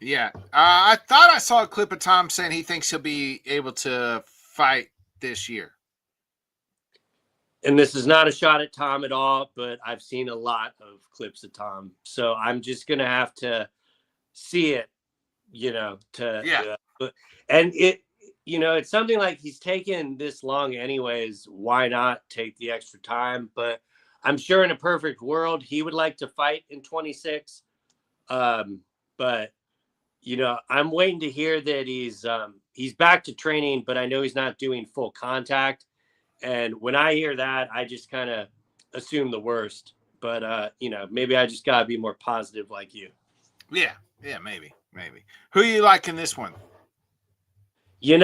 Yeah, I thought I saw a clip of Tom saying he thinks he'll be able to fight this year. And this is not a shot at Tom at all, but I've seen a lot of clips of Tom, so I'm just gonna have to see it, and it, it's something like he's taken this long anyways. Why not take the extra time? But I'm sure in a perfect world, he would like to fight in 26. But I'm waiting to hear that he's back to training, but I know he's not doing full contact. And when I hear that, I just kind of assume the worst. But, maybe I just got to be more positive like you. Yeah, maybe. Who you like in this one? This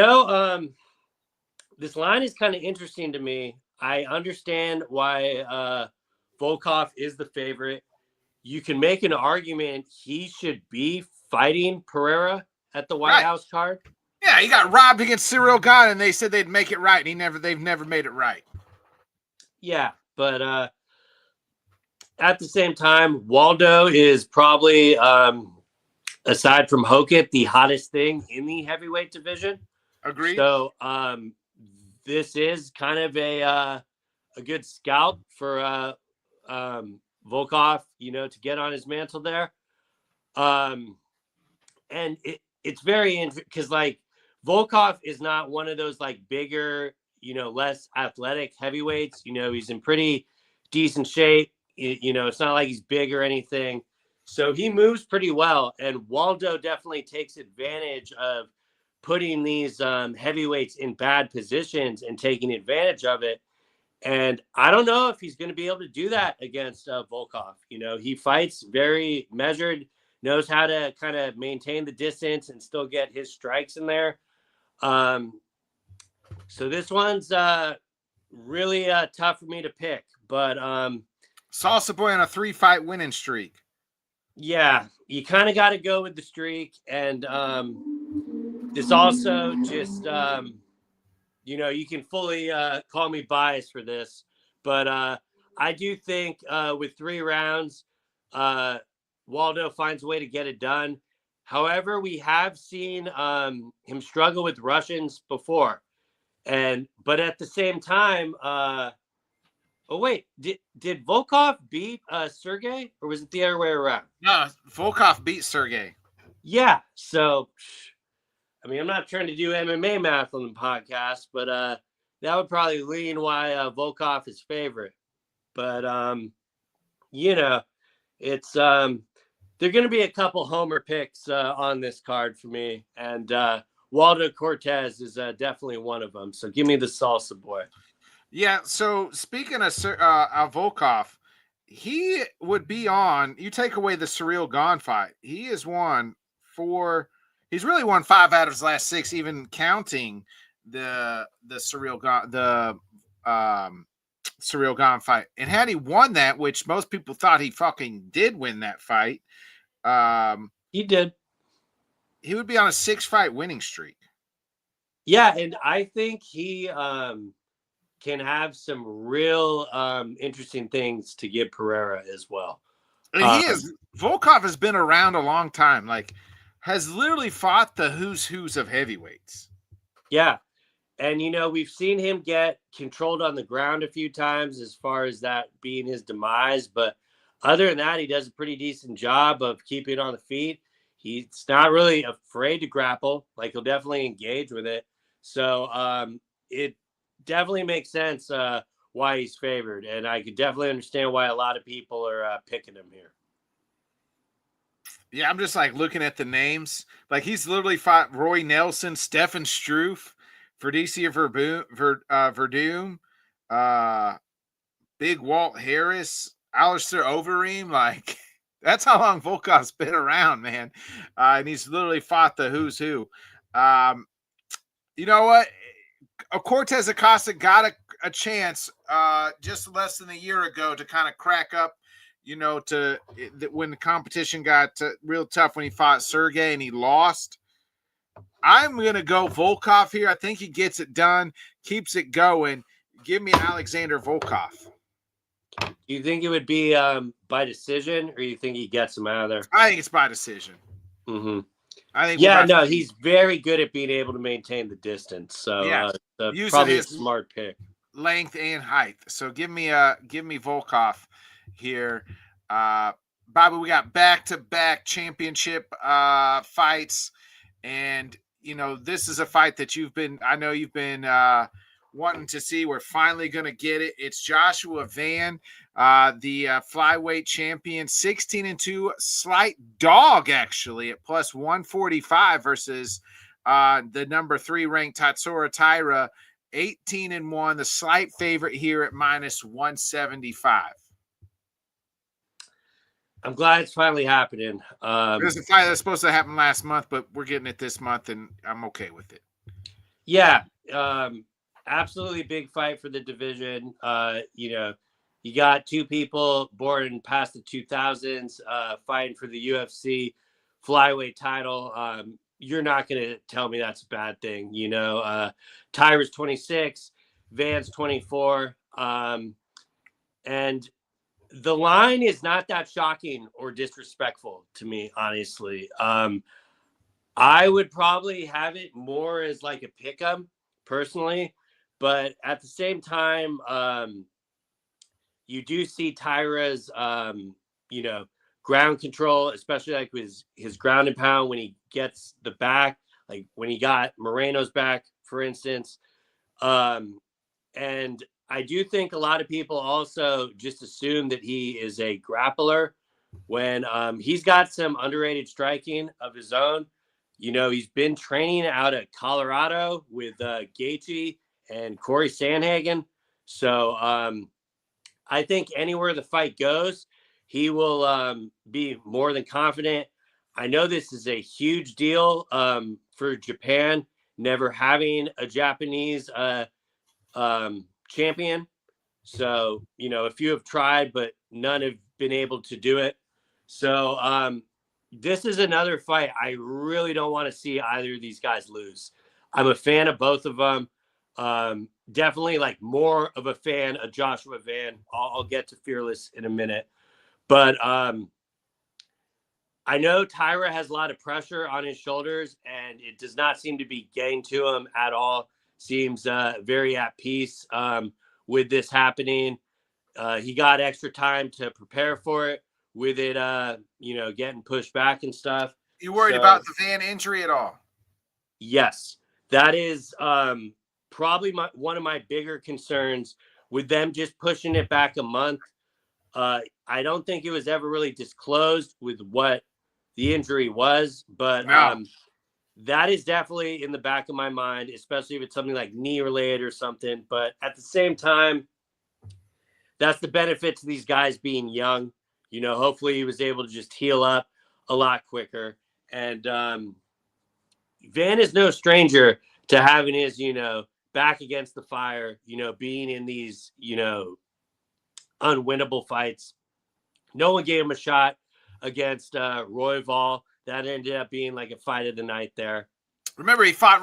line is kind of interesting to me. I understand why Volkov is the favorite. You can make an argument he should be fighting Pereira at the White House card. Yeah, he got robbed against Cyril Gane, and they said they'd make it right. And they've never made it right. Yeah, but at the same time, Waldo is probably, aside from Hokit, the hottest thing in the heavyweight division. Agreed. So this is kind of a good scalp for Volkov, to get on his mantle there. And it's very interesting because like Volkov is not one of those like bigger, less athletic heavyweights. He's in pretty decent shape. It's not like he's big or anything. So he moves pretty well. And Waldo definitely takes advantage of putting these heavyweights in bad positions and taking advantage of it. And I don't know if he's going to be able to do that against Volkov. You know, he fights very measured, knows how to kind of maintain the distance and still get his strikes in there. So this one's really tough for me to pick. But Salsa Boy on a 3-fight winning streak. yeah, you kind of got to go with the streak. And this also just you know, you can fully call me biased for this, but I do think with 3 rounds, Waldo finds a way to get it done. However, we have seen him struggle with Russians before, but at the same time, oh wait, did Volkov beat Sergey, or was it the other way around? No, Volkov beat Sergey. Yeah, so. I mean, I'm not trying to do MMA math on the podcast, but that would probably lean why Volkov is favorite. But, you know, it's there are going to be a couple homer picks on this card for me. And Waldo Cortez is definitely one of them. So give me the Salsa Boy. Yeah, so speaking of Volkov, he would be on, you take away the Surreal Gone fight, he has won 4... He's really won 5 out of his last 6, even counting the Surreal Gone fight. And had he won that, which most people thought he fucking did win that fight, he did. He would be on a 6-fight winning streak. Yeah, and I think he can have some real interesting things to give Pereira as well. And Volkov has been around a long time. Like, has literally fought the who's of heavyweights. Yeah. And, you know, we've seen him get controlled on the ground a few times as far as that being his demise. But other than that, he does a pretty decent job of keeping on the feet. He's not really afraid to grapple. Like, he'll definitely engage with it. So it definitely makes sense why he's favored. And I could definitely understand why a lot of people are picking him here. Yeah, I'm just like looking at the names. Like, he's literally fought Roy Nelson, Stefan Struve, Verdecia Verdum, Big Walt Harris, Alistair Overeem. Like, that's how long Volkov's been around, man. And he's literally fought the who's who. You know what? Cortez Acosta got a chance just less than a year ago to kind of crack up. You know, when the competition got real tough when he fought Sergey and he lost. I'm going to go Volkov here. I think he gets it done, keeps it going. Give me Alexander Volkov. Do you think it would be by decision, or you think he gets him out of there? I think it's by decision. Mm-hmm. I think. Yeah, no, he's very good at being able to maintain the distance. So yeah, probably a smart pick. Length and height. So give me Volkov here. Bobby, we got back-to-back championship fights, and you know, this is a fight that you've been wanting to see. We're finally going to get it. It's Joshua Van, the flyweight champion, 16-2, slight dog actually at plus 145 versus the number 3 ranked Tatsuro Taira, 18-1, the slight favorite here at minus 175. I'm glad it's finally happening. There's a fight that's supposed to happen last month, but we're getting it this month, and I'm okay with it. Yeah, absolutely big fight for the division. You know, you got 2 people born past the 2000s fighting for the UFC flyweight title. You're not going to tell me that's a bad thing. You know, Tyra's 26, Van's 24. And the line is not that shocking or disrespectful to me, honestly. I would probably have it more as like a pick'em personally, but at the same time, you do see Tyra's, you know, ground control, especially like with his ground and pound when he gets the back, like when he got Moreno's back, for instance. And I do think a lot of people also just assume that he is a grappler when he's got some underrated striking of his own. He's been training out of Colorado with Gaethje and Corey Sandhagen. So I think anywhere the fight goes, he will be more than confident. I know this is a huge deal for Japan, never having a Japanese champion. So, a few have tried, but none have been able to do it. So this is another fight I really don't want to see either of these guys lose. I'm a fan of both of them. Definitely more of a fan of Joshua Van. I'll get to Fearless in a minute. But I know Tyra has a lot of pressure on his shoulders, and it does not seem to be getting to him at all. Seems very at peace with this happening. He got extra time to prepare for it with it, getting pushed back and stuff. You worried about the Van injury at all? Yes, that is probably one of my bigger concerns with them just pushing it back a month. I don't think it was ever really disclosed with what the injury was, but that is definitely in the back of my mind, especially if it's something like knee related or something. But at the same time, that's the benefit to these guys being young. Hopefully he was able to just heal up a lot quicker. And Van is no stranger to having his, back against the fire, being in these, unwinnable fights. No one gave him a shot against Royval. That ended up being like a fight of the night there. Remember, he fought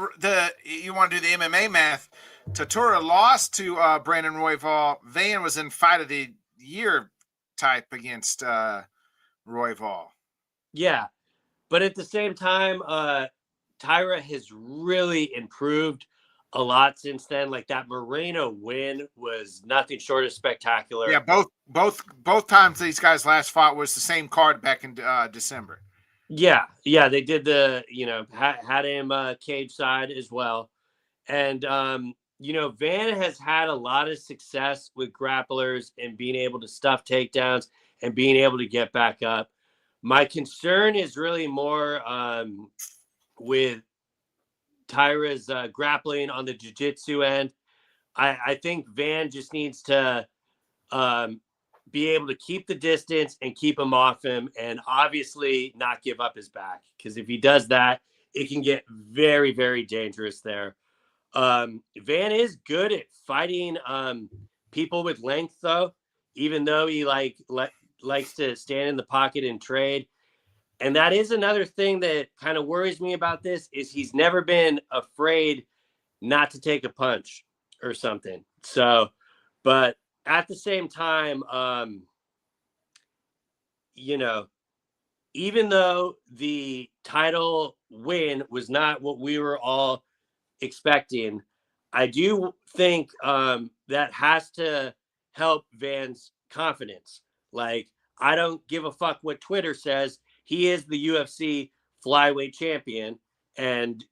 you want to do the MMA math. Tatura lost to Brandon Royval. Van was in fight of the year type against Royval. Yeah. But at the same time, Tyra has really improved a lot since then. Like that Moreno win was nothing short of spectacular. Yeah, both times these guys last fought was the same card back in December. Yeah, they did the, had him cage side as well. And, Van has had a lot of success with grapplers and being able to stuff takedowns and being able to get back up. My concern is really more with Tyra's grappling on the jiu-jitsu end. I think Van just needs to be able to keep the distance and keep him off him, and obviously not give up his back. Because if he does that, it can get very, very dangerous there. Van is good at fighting people with length, though, even though he likes to stand in the pocket and trade. And that is another thing that kind of worries me about this is he's never been afraid not to take a punch or something. So, but at the same time, even though the title win was not what we were all expecting, I do think that has to help Van's confidence. Like, I don't give a fuck what Twitter says. He is the UFC flyweight champion, and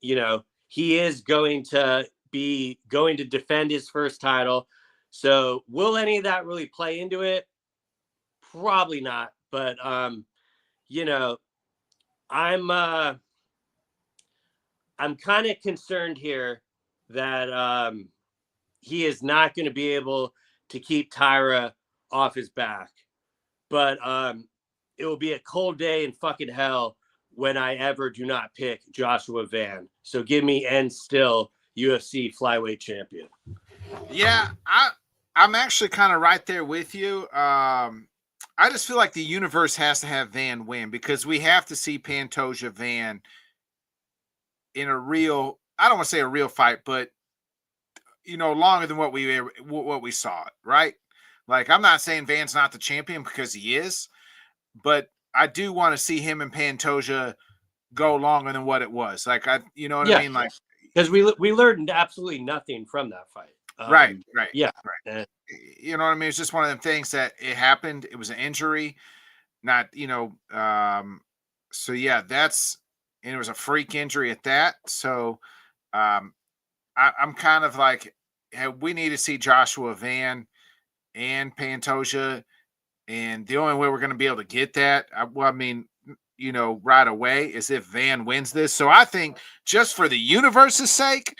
he is going to defend his first title. So will any of that really play into it? Probably not. But I'm kind of concerned here that he is not going to be able to keep Tyra off his back. But it will be a cold day in fucking hell when I ever do not pick Joshua Van. So give me and still UFC flyweight champion. Yeah, I'm actually kind of right there with you. I just feel like the universe has to have Van win because we have to see Pantoja Van in a real, I don't want to say a real fight, but longer than what we saw, right? Like, I'm not saying Van's not the champion because he is, but I do want to see him and Pantoja go longer than what it was. Like, I mean? Like, because we learned absolutely nothing from that fight. Right. Yeah. Right. You know what I mean? It's just one of them things that it happened. It was an injury, not, so yeah, and it was a freak injury at that. So I'm kind of like, hey, we need to see Joshua Van and Pantoja. And the only way we're going to be able to get that, right away is if Van wins this. So I think just for the universe's sake,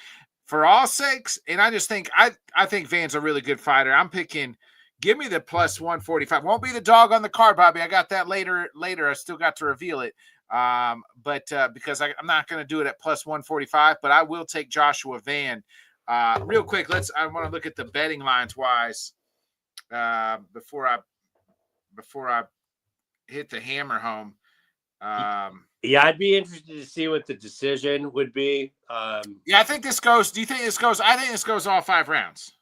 for all sakes, and I just think I think Van's a really good fighter. I'm picking. Give me the plus 145. Won't be the dog on the card, Bobby. I got that later. I still got to reveal it. But because I'm not going to do it at plus 145, but I will take Joshua Van. Real quick, I want to look at the betting lines wise before I hit the hammer home. Yeah, I'd be interested to see what the decision would be. Yeah, I think this goes. Do you think this goes? I think this goes all 5 rounds.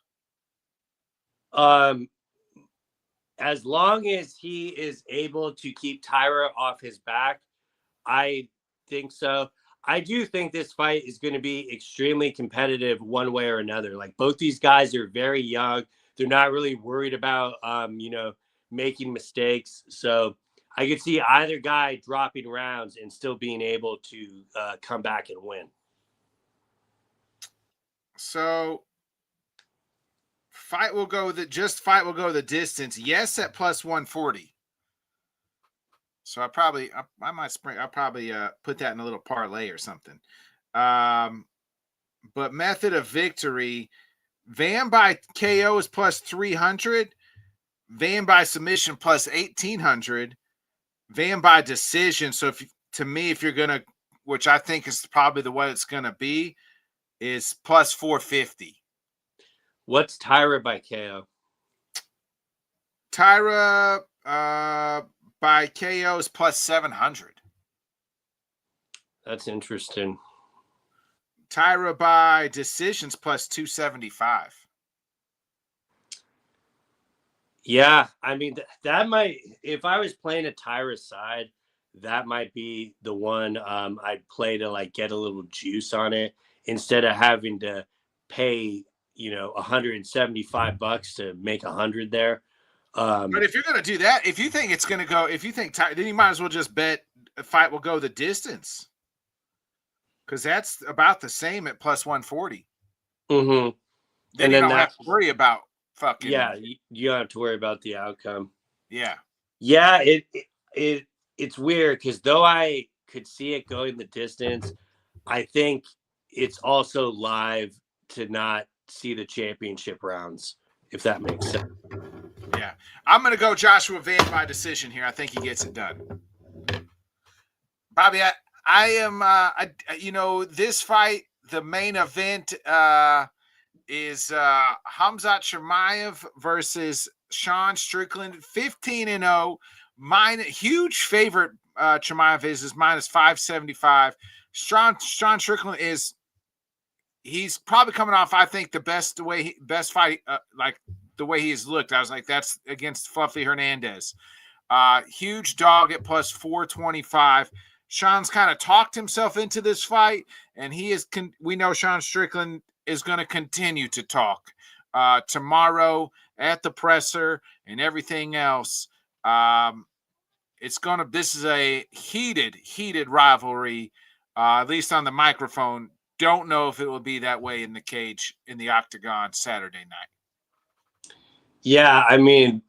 As long as he is able to keep Tyra off his back, I think so. I do think this fight is going to be extremely competitive one way or another. Like, both these guys are very young. They're not really worried about, making mistakes. So I could see either guy dropping rounds and still being able to come back and win. So fight will go the distance. Yes, at plus 140. So I might probably put that in a little parlay or something. But method of victory, Van by KO is plus 300, Van by submission plus 1800, Van by decision. So if you're gonna, which I think is probably the way it's gonna be, is plus 450. What's Tyra by KO? Tyra by KO is plus 700. That's interesting. Tyra by decisions plus 275. Yeah, I mean, that might, if I was playing a Tyra side, that might be the one I'd play to like get a little juice on it instead of having to pay, $175 to make 100 there. But if you're going to do that, if you think it's going to go, then you might as well just bet a fight will go the distance. Because that's about the same at plus 140. Mm-hmm. Then you don't have to worry about fucking. Yeah, you don't have to worry about the outcome. Yeah. Yeah, it's weird because though I could see it going the distance, I think it's also live to not see the championship rounds, if that makes sense. Yeah. I'm going to go Joshua Van by decision here. I think he gets it done. Bobby, I am, this fight, the main event is Khamzat Chimaev versus Sean Strickland, 15-0. Huge favorite Chimaev is minus 575. Sean Strickland he's probably coming off, I think, the best fight, like the way he's looked. I was like, that's against Fluffy Hernandez. Huge dog at plus 425. Sean's kind of talked himself into this fight, and we know Sean Strickland is going to continue to talk tomorrow at the presser and everything else. This is a heated rivalry, at least on the microphone. Don't know if it will be that way in the cage, in the octagon Saturday night. Yeah, I mean,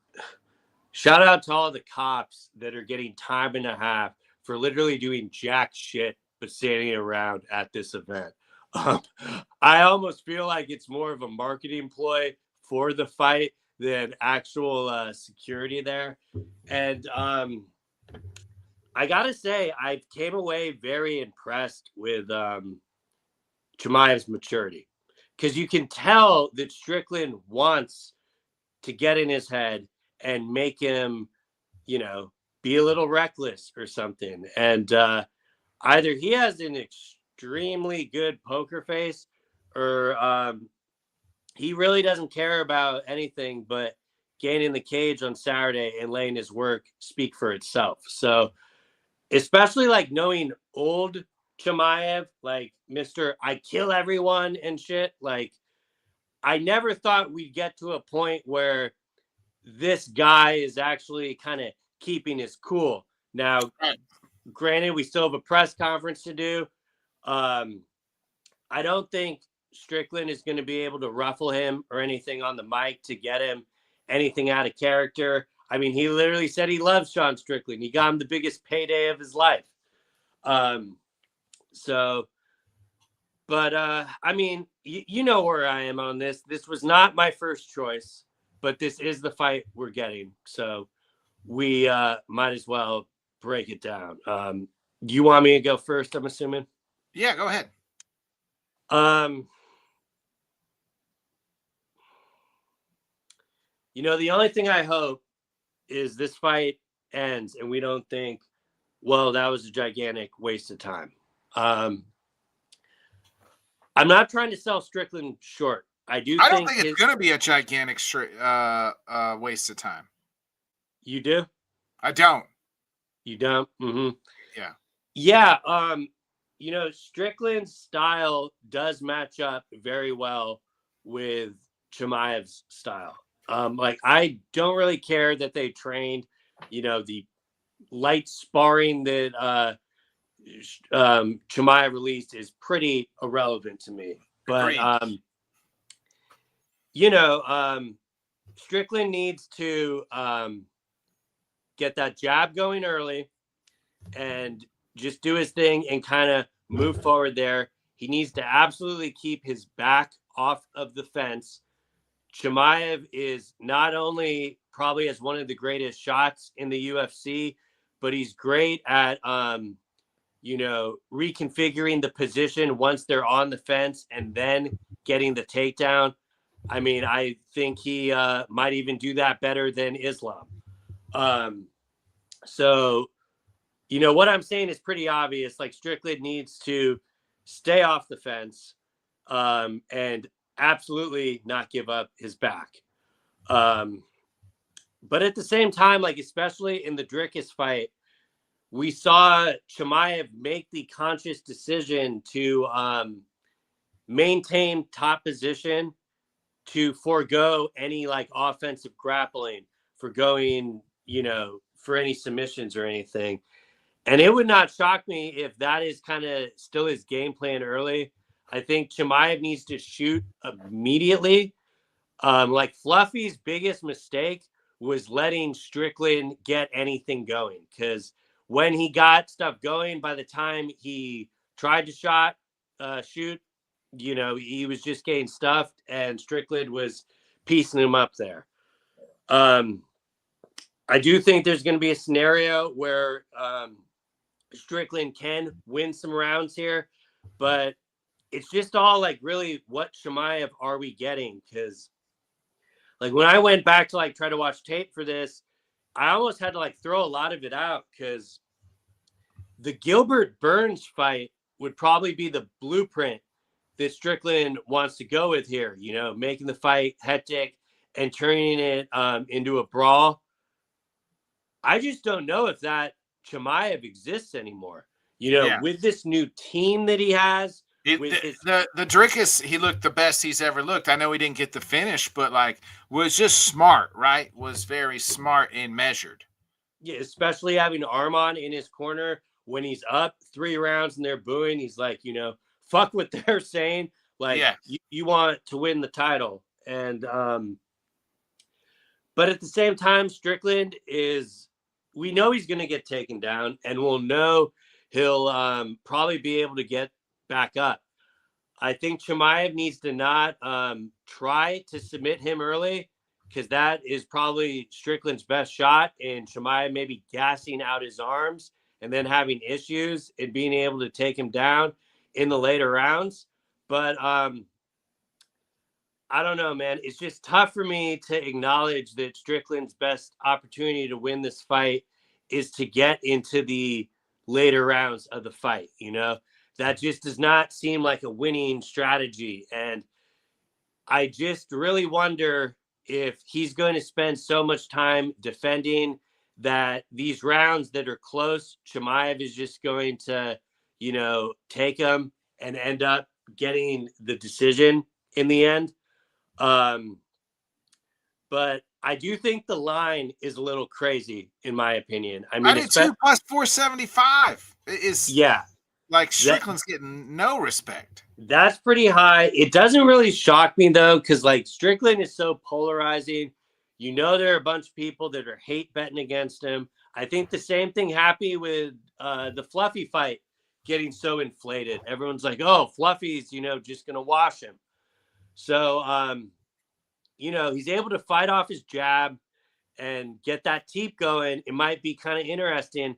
shout out to all the cops that are getting time and a half for literally doing jack shit but standing around at this event. I almost feel like it's more of a marketing ploy for the fight than actual security there. And I gotta say, I came away very impressed with Chimaev's maturity, because you can tell that Strickland wants to get in his head and make him, be a little reckless or something. And either he has an extremely good poker face, or he really doesn't care about anything but getting in the cage on Saturday and letting his work speak for itself. So, especially like knowing old Chimaev, like Mr. I kill everyone and shit, like I never thought we'd get to a point where this guy is actually kind of keeping his cool. Now, granted, we still have a press conference to do. I don't think Strickland is going to be able to ruffle him or anything on the mic to get him anything out of character. I mean, he literally said he loves Sean Strickland. He got him the biggest payday of his life. But I mean, you know where I am on this. This was not my first choice, but this is the fight we're getting. So we might as well break it down. You want me to go first, I'm assuming? Yeah, go ahead. You know, the only thing I hope is this fight ends and we don't think, well, that was a gigantic waste of time. I'm not trying to sell Strickland short. I don't think it's going to be a gigantic waste of time. You do? I don't. You don't? Mm-hmm. Yeah. Yeah. You know, Strickland's style does match up very well with Chimaev's style. Like, I don't really care that they trained, you know, the light sparring that Chimaev released is pretty irrelevant to me. But, you know, Strickland needs to get that jab going early and just do his thing and kind of move forward there. He needs to absolutely keep his back off of the fence. Chimaev is not only probably has one of the greatest shots in the UFC, but he's great at, you know, reconfiguring the position once they're on the fence and then getting the takedown. I mean, I think he might even do that better than Islam. So, you know, what I'm saying is pretty obvious. Like, Strickland needs to stay off the fence and absolutely not give up his back. But at the same time, like, especially in the Dricus fight, we saw Chimaev make the conscious decision to maintain top position, to forego any like offensive grappling, forgoing, you know, for any submissions or anything. And it would not shock me if that is kind of still his game plan early. I think Chimaev needs to shoot immediately. Like, Fluffy's biggest mistake was letting Strickland get anything going, because when he got stuff going, by the time he tried to shoot, you know, he was just getting stuffed and Strickland was piecing him up there. I do think there's going to be a scenario where Strickland can win some rounds here, but it's just all like, really, what Chimaev are we getting? Because like, when I went back to like try to watch tape for this, I almost had to like throw a lot of it out, because the Gilbert Burns fight would probably be the blueprint that Strickland wants to go with here, you know, making the fight hectic and turning it into a brawl. I just don't know if that Chimaev exists anymore, you know, with this new team that he has. The Dricus, he looked the best he's ever looked. I know he didn't get the finish, but like, was just smart, right? Was very smart and measured. Yeah, especially having Arman in his corner when he's up 3 rounds and they're booing. He's like, you know, fuck what they're saying. Like, you want to win the title. And but at the same time, Strickland is, we know he's going to get taken down, and we'll know he'll probably be able to get back up. I think Chimaev needs to not try to submit him early, because that is probably Strickland's best shot, and Chimaev maybe gassing out his arms and then having issues and being able to take him down in the later rounds. But I don't know, man. It's just tough for me to acknowledge that Strickland's best opportunity to win this fight is to get into the later rounds of the fight. You know, that just does not seem like a winning strategy. And I just really wonder if he's going to spend so much time defending that these rounds that are close, Chimaev is just going to, you know, take them and end up getting the decision in the end. But I do think the line is a little crazy, in my opinion. I mean, 92 plus 475 is, yeah, like, Strickland's getting no respect. That's pretty high. It doesn't really shock me though, because like, Strickland is so polarizing. You know, there are a bunch of people that are hate betting against him. I think the same thing happened with the Fluffy fight getting so inflated. Everyone's like, oh, Fluffy's, just going to wash him. So, he's able to fight off his jab and get that teep going. It might be kind of interesting.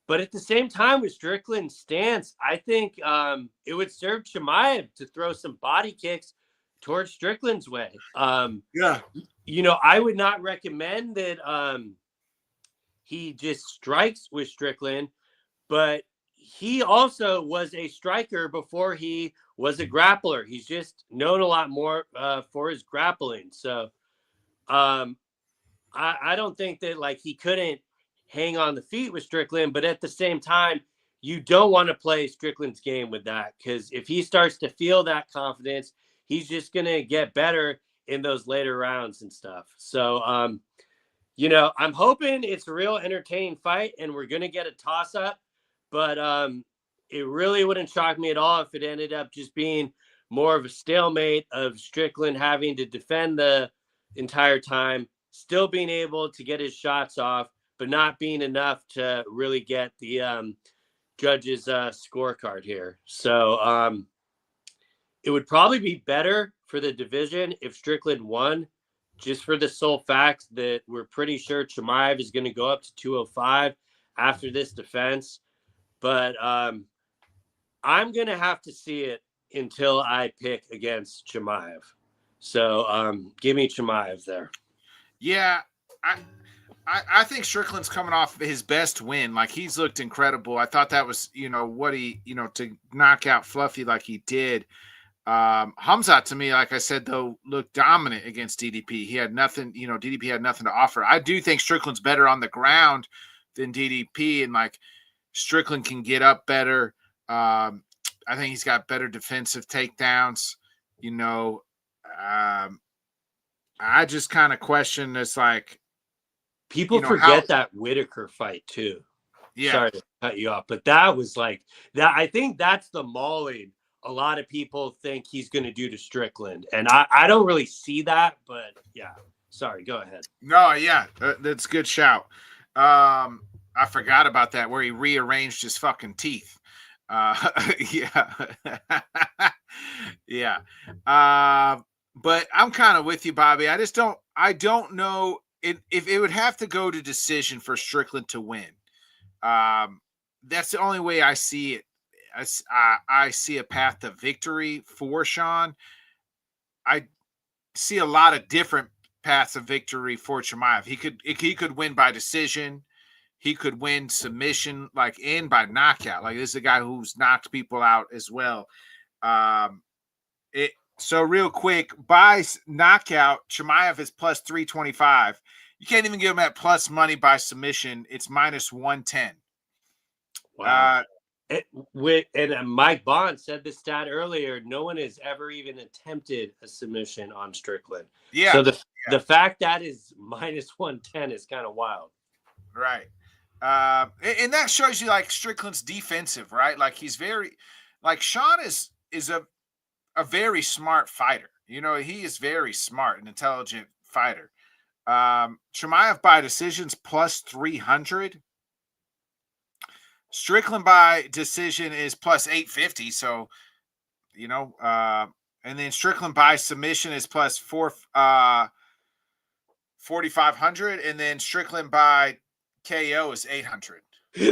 But at the same time, with Strickland's stance, I think it would serve Chimaev to throw some body kicks towards Strickland's way. Yeah. I would not recommend that he just strikes with Strickland, but he also was a striker before he was a grappler. He's just known a lot more for his grappling. So I don't think that he couldn't hang on the feet with Strickland, but at the same time, you don't want to play Strickland's game with that, because if he starts to feel that confidence, he's just going to get better in those later rounds and stuff. So, I'm hoping it's a real entertaining fight and we're going to get a toss up, but it really wouldn't shock me at all if it ended up just being more of a stalemate of Strickland having to defend the entire time, still being able to get his shots off, but not being enough to really get the judges' scorecard here. So it would probably be better for the division if Strickland won, just for the sole fact that we're pretty sure Chimaev is going to go up to 205 after this defense. But I'm going to have to see it until I pick against Chimaev. So give me Chimaev there. Yeah, I think Strickland's coming off his best win. He's looked incredible. I thought that was, what he, to knock out Fluffy like he did. Hamzat, to me, like I said, though, looked dominant against DDP. He had nothing, DDP had nothing to offer. I do think Strickland's better on the ground than DDP, and Strickland can get up better. I think he's got better defensive takedowns. I just kind of question this, people forget that Whitaker fight too. Yeah. Sorry to cut you off, but that was that. I think that's the mauling a lot of people think he's going to do to Strickland, and I don't really see that. But yeah, sorry, go ahead. No, yeah, that's a good shout. I forgot about that, where he rearranged his fucking teeth. Yeah, yeah. But I'm kind of with you, Bobby. I don't know if it would have to go to decision for Strickland to win. That's the only way I see it. I see a path to victory for Sean. I see a lot of different paths of victory for Chimaev. He could win by decision. He could win submission, and by knockout. This is a guy who's knocked people out as well. So real quick, by knockout, Chimaev is plus 325. You can't even give him that plus money by submission. It's minus 110. Wow. And Mike Bond said this stat earlier. No one has ever even attempted a submission on Strickland. Yeah. So the fact that is minus 110 is kind of wild. Right. And that shows you Strickland's defensive, right? He's very, Sean is a very smart fighter. He is very smart and intelligent fighter. Chimaev by decisions plus 300. Strickland by decision is plus 850. So, and then Strickland by submission is plus 4,500. And then Strickland by KO is 800.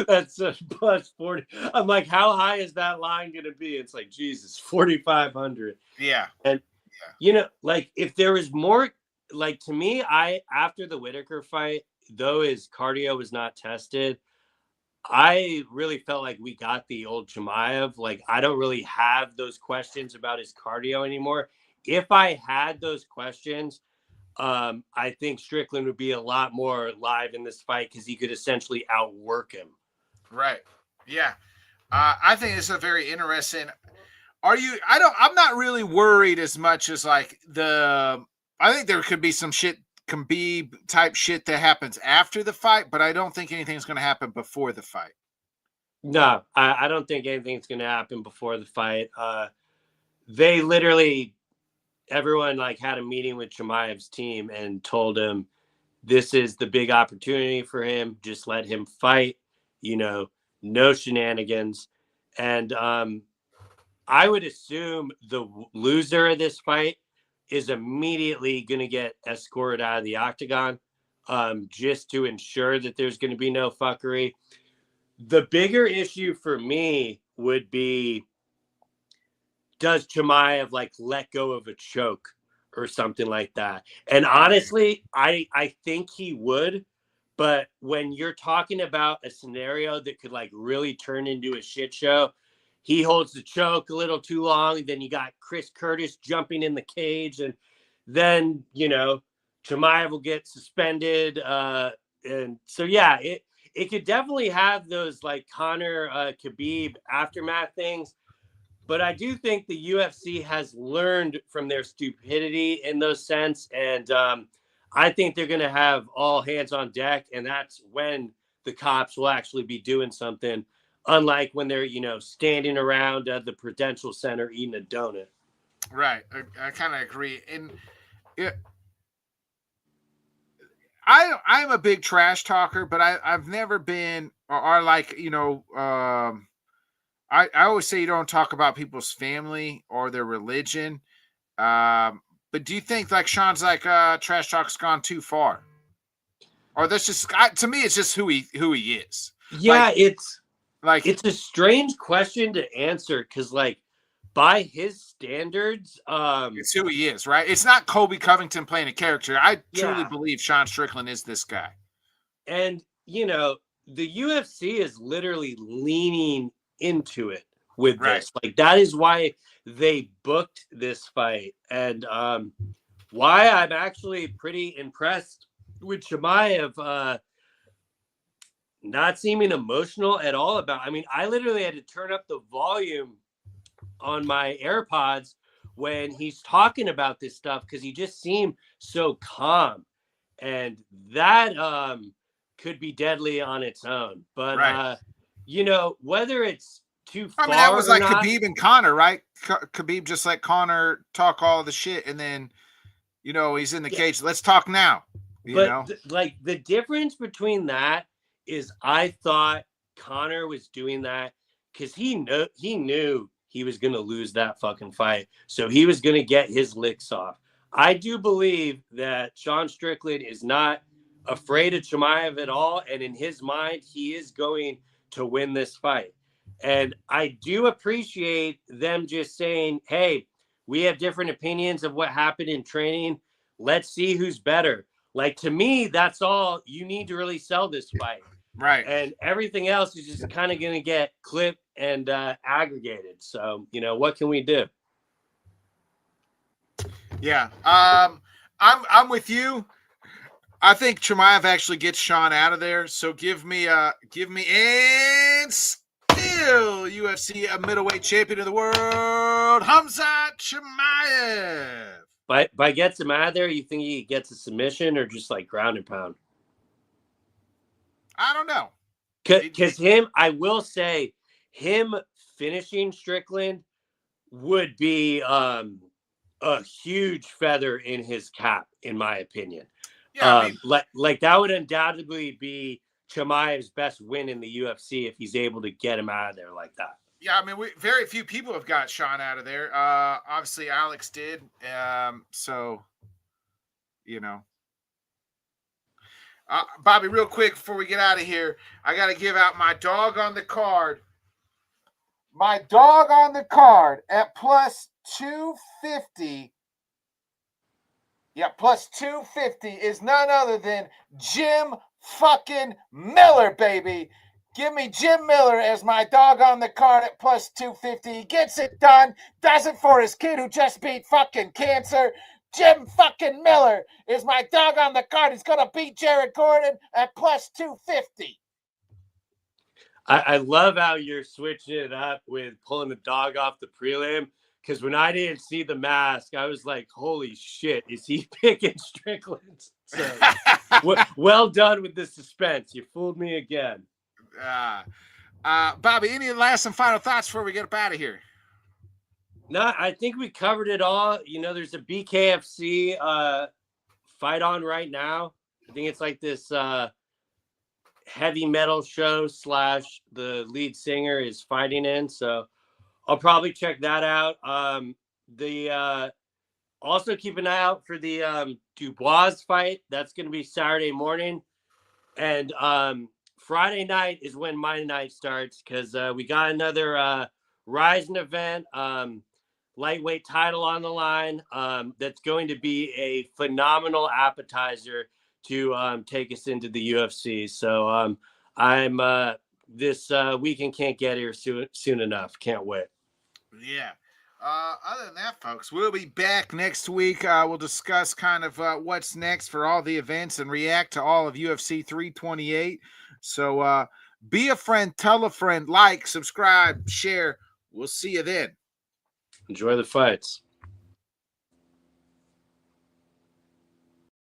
That's a plus 40. I'm like, how high is that line going to be? It's Jesus, 4,500. Yeah. And, if there was more, to me, after the Whitaker fight, though his cardio was not tested, I really felt like we got the old Chimaev. I don't really have those questions about his cardio anymore. If I had those questions, I think Strickland would be a lot more live in this fight because he could essentially outwork him. Right. Yeah. I think it's a very interesting. I'm not really worried as much as I think there could be some Khabib type shit that happens after the fight, but I don't think anything's going to happen before the fight. No, I don't think anything's going to happen before the fight. They literally, everyone had a meeting with Chimaev's team and told him this is the big opportunity for him. Just let him fight, no shenanigans. And I would assume the loser of this fight is immediately going to get escorted out of the octagon, just to ensure that there's going to be no fuckery. The bigger issue for me would be, does Chimaev let go of a choke or something like that? And honestly, I think he would. But when you're talking about a scenario that could really turn into a shit show, he holds the choke a little too long. Then you got Chris Curtis jumping in the cage, and then Chimaev will get suspended. And so yeah, it could definitely have those Conor Khabib aftermath things. But I do think the UFC has learned from their stupidity in those sense. And I think they're going to have all hands on deck. And that's when the cops will actually be doing something, unlike when they're, standing around the Prudential Center eating a donut. Right. I kind of agree. And I'm a big trash talker, but I've never been or I always say you don't talk about people's family or their religion. But do you think Sean's trash talk's gone too far? Or that's just to me, it's just who he is. Yeah, it's a strange question to answer because by his standards, it's who he is, right? It's not Colby Covington playing a character. I truly believe Sean Strickland is this guy. And the UFC is literally leaning into it with this. That is why they booked this fight, and why I'm actually pretty impressed with Chimaev not seeming emotional at all about. I mean, I literally had to turn up the volume on my AirPods when he's talking about this stuff because he just seemed so calm, and that could be deadly on its own. But whether it's too far. I mean, that was Khabib and Conor, right? Khabib just let Conor talk all the shit, and then he's in the cage. Let's talk now. The difference between that is, I thought Conor was doing that because he knew he was going to lose that fucking fight, so he was going to get his licks off. I do believe that Sean Strickland is not afraid of Chimaev at all, and in his mind, he is going to win this fight. And I do appreciate them just saying, hey, we have different opinions of what happened in training. Let's see who's better. To me, that's all you need to really sell this fight. Right. And everything else is just kind of going to get clipped and aggregated. So, what can we do? Yeah. I'm with you. I think Chimaev actually gets Sean out of there. So give me and still UFC middleweight champion of the world, Khamzat Chimaev. By gets him out of there, you think he gets a submission or just ground and pound? I don't know. Because I will say, him finishing Strickland would be a huge feather in his cap, in my opinion. Yeah, that would undoubtedly be Chimaev's best win in the UFC if he's able to get him out of there like that. Yeah, I mean, very few people have got Sean out of there. Obviously, Alex did. Bobby, real quick before we get out of here, I got to give out my dog on the card. My dog on the card at plus 250. Yeah, plus 250 is none other than Jim fucking Miller, baby. Give me Jim Miller as my dog on the card at plus 250. He gets it done. Does it for his kid who just beat fucking cancer. Jim fucking Miller is my dog on the card. He's going to beat Jared Gordon at plus 250. I love how you're switching it up with pulling the dog off the prelim. Because when I didn't see the mask, I was like, holy shit, is he picking Strickland? So, well done with the suspense. You fooled me again. Bobby, any last and final thoughts before we get up out of here? No, I think we covered it all. There's a BKFC fight on right now. I think it's like this heavy metal show / the lead singer is fighting in. So I'll probably check that out. Also keep an eye out for the Dubois fight. That's going to be Saturday morning. And Friday night is when my night starts, because we got another Rising event, lightweight title on the line. That's going to be a phenomenal appetizer to take us into the UFC. So I'm this weekend can't get here soon enough. Can't wait. Yeah. Other than that, folks, we'll be back next week. We'll discuss kind of what's next for all the events and react to all of UFC 328. So be a friend, tell a friend, like, subscribe, share. We'll see you then. Enjoy the fights.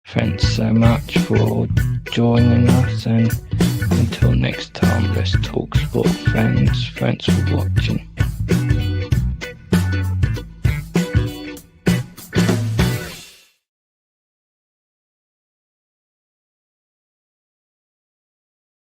Thanks so much for joining us, and until next time, let's talk sport, friends. Thanks for watching.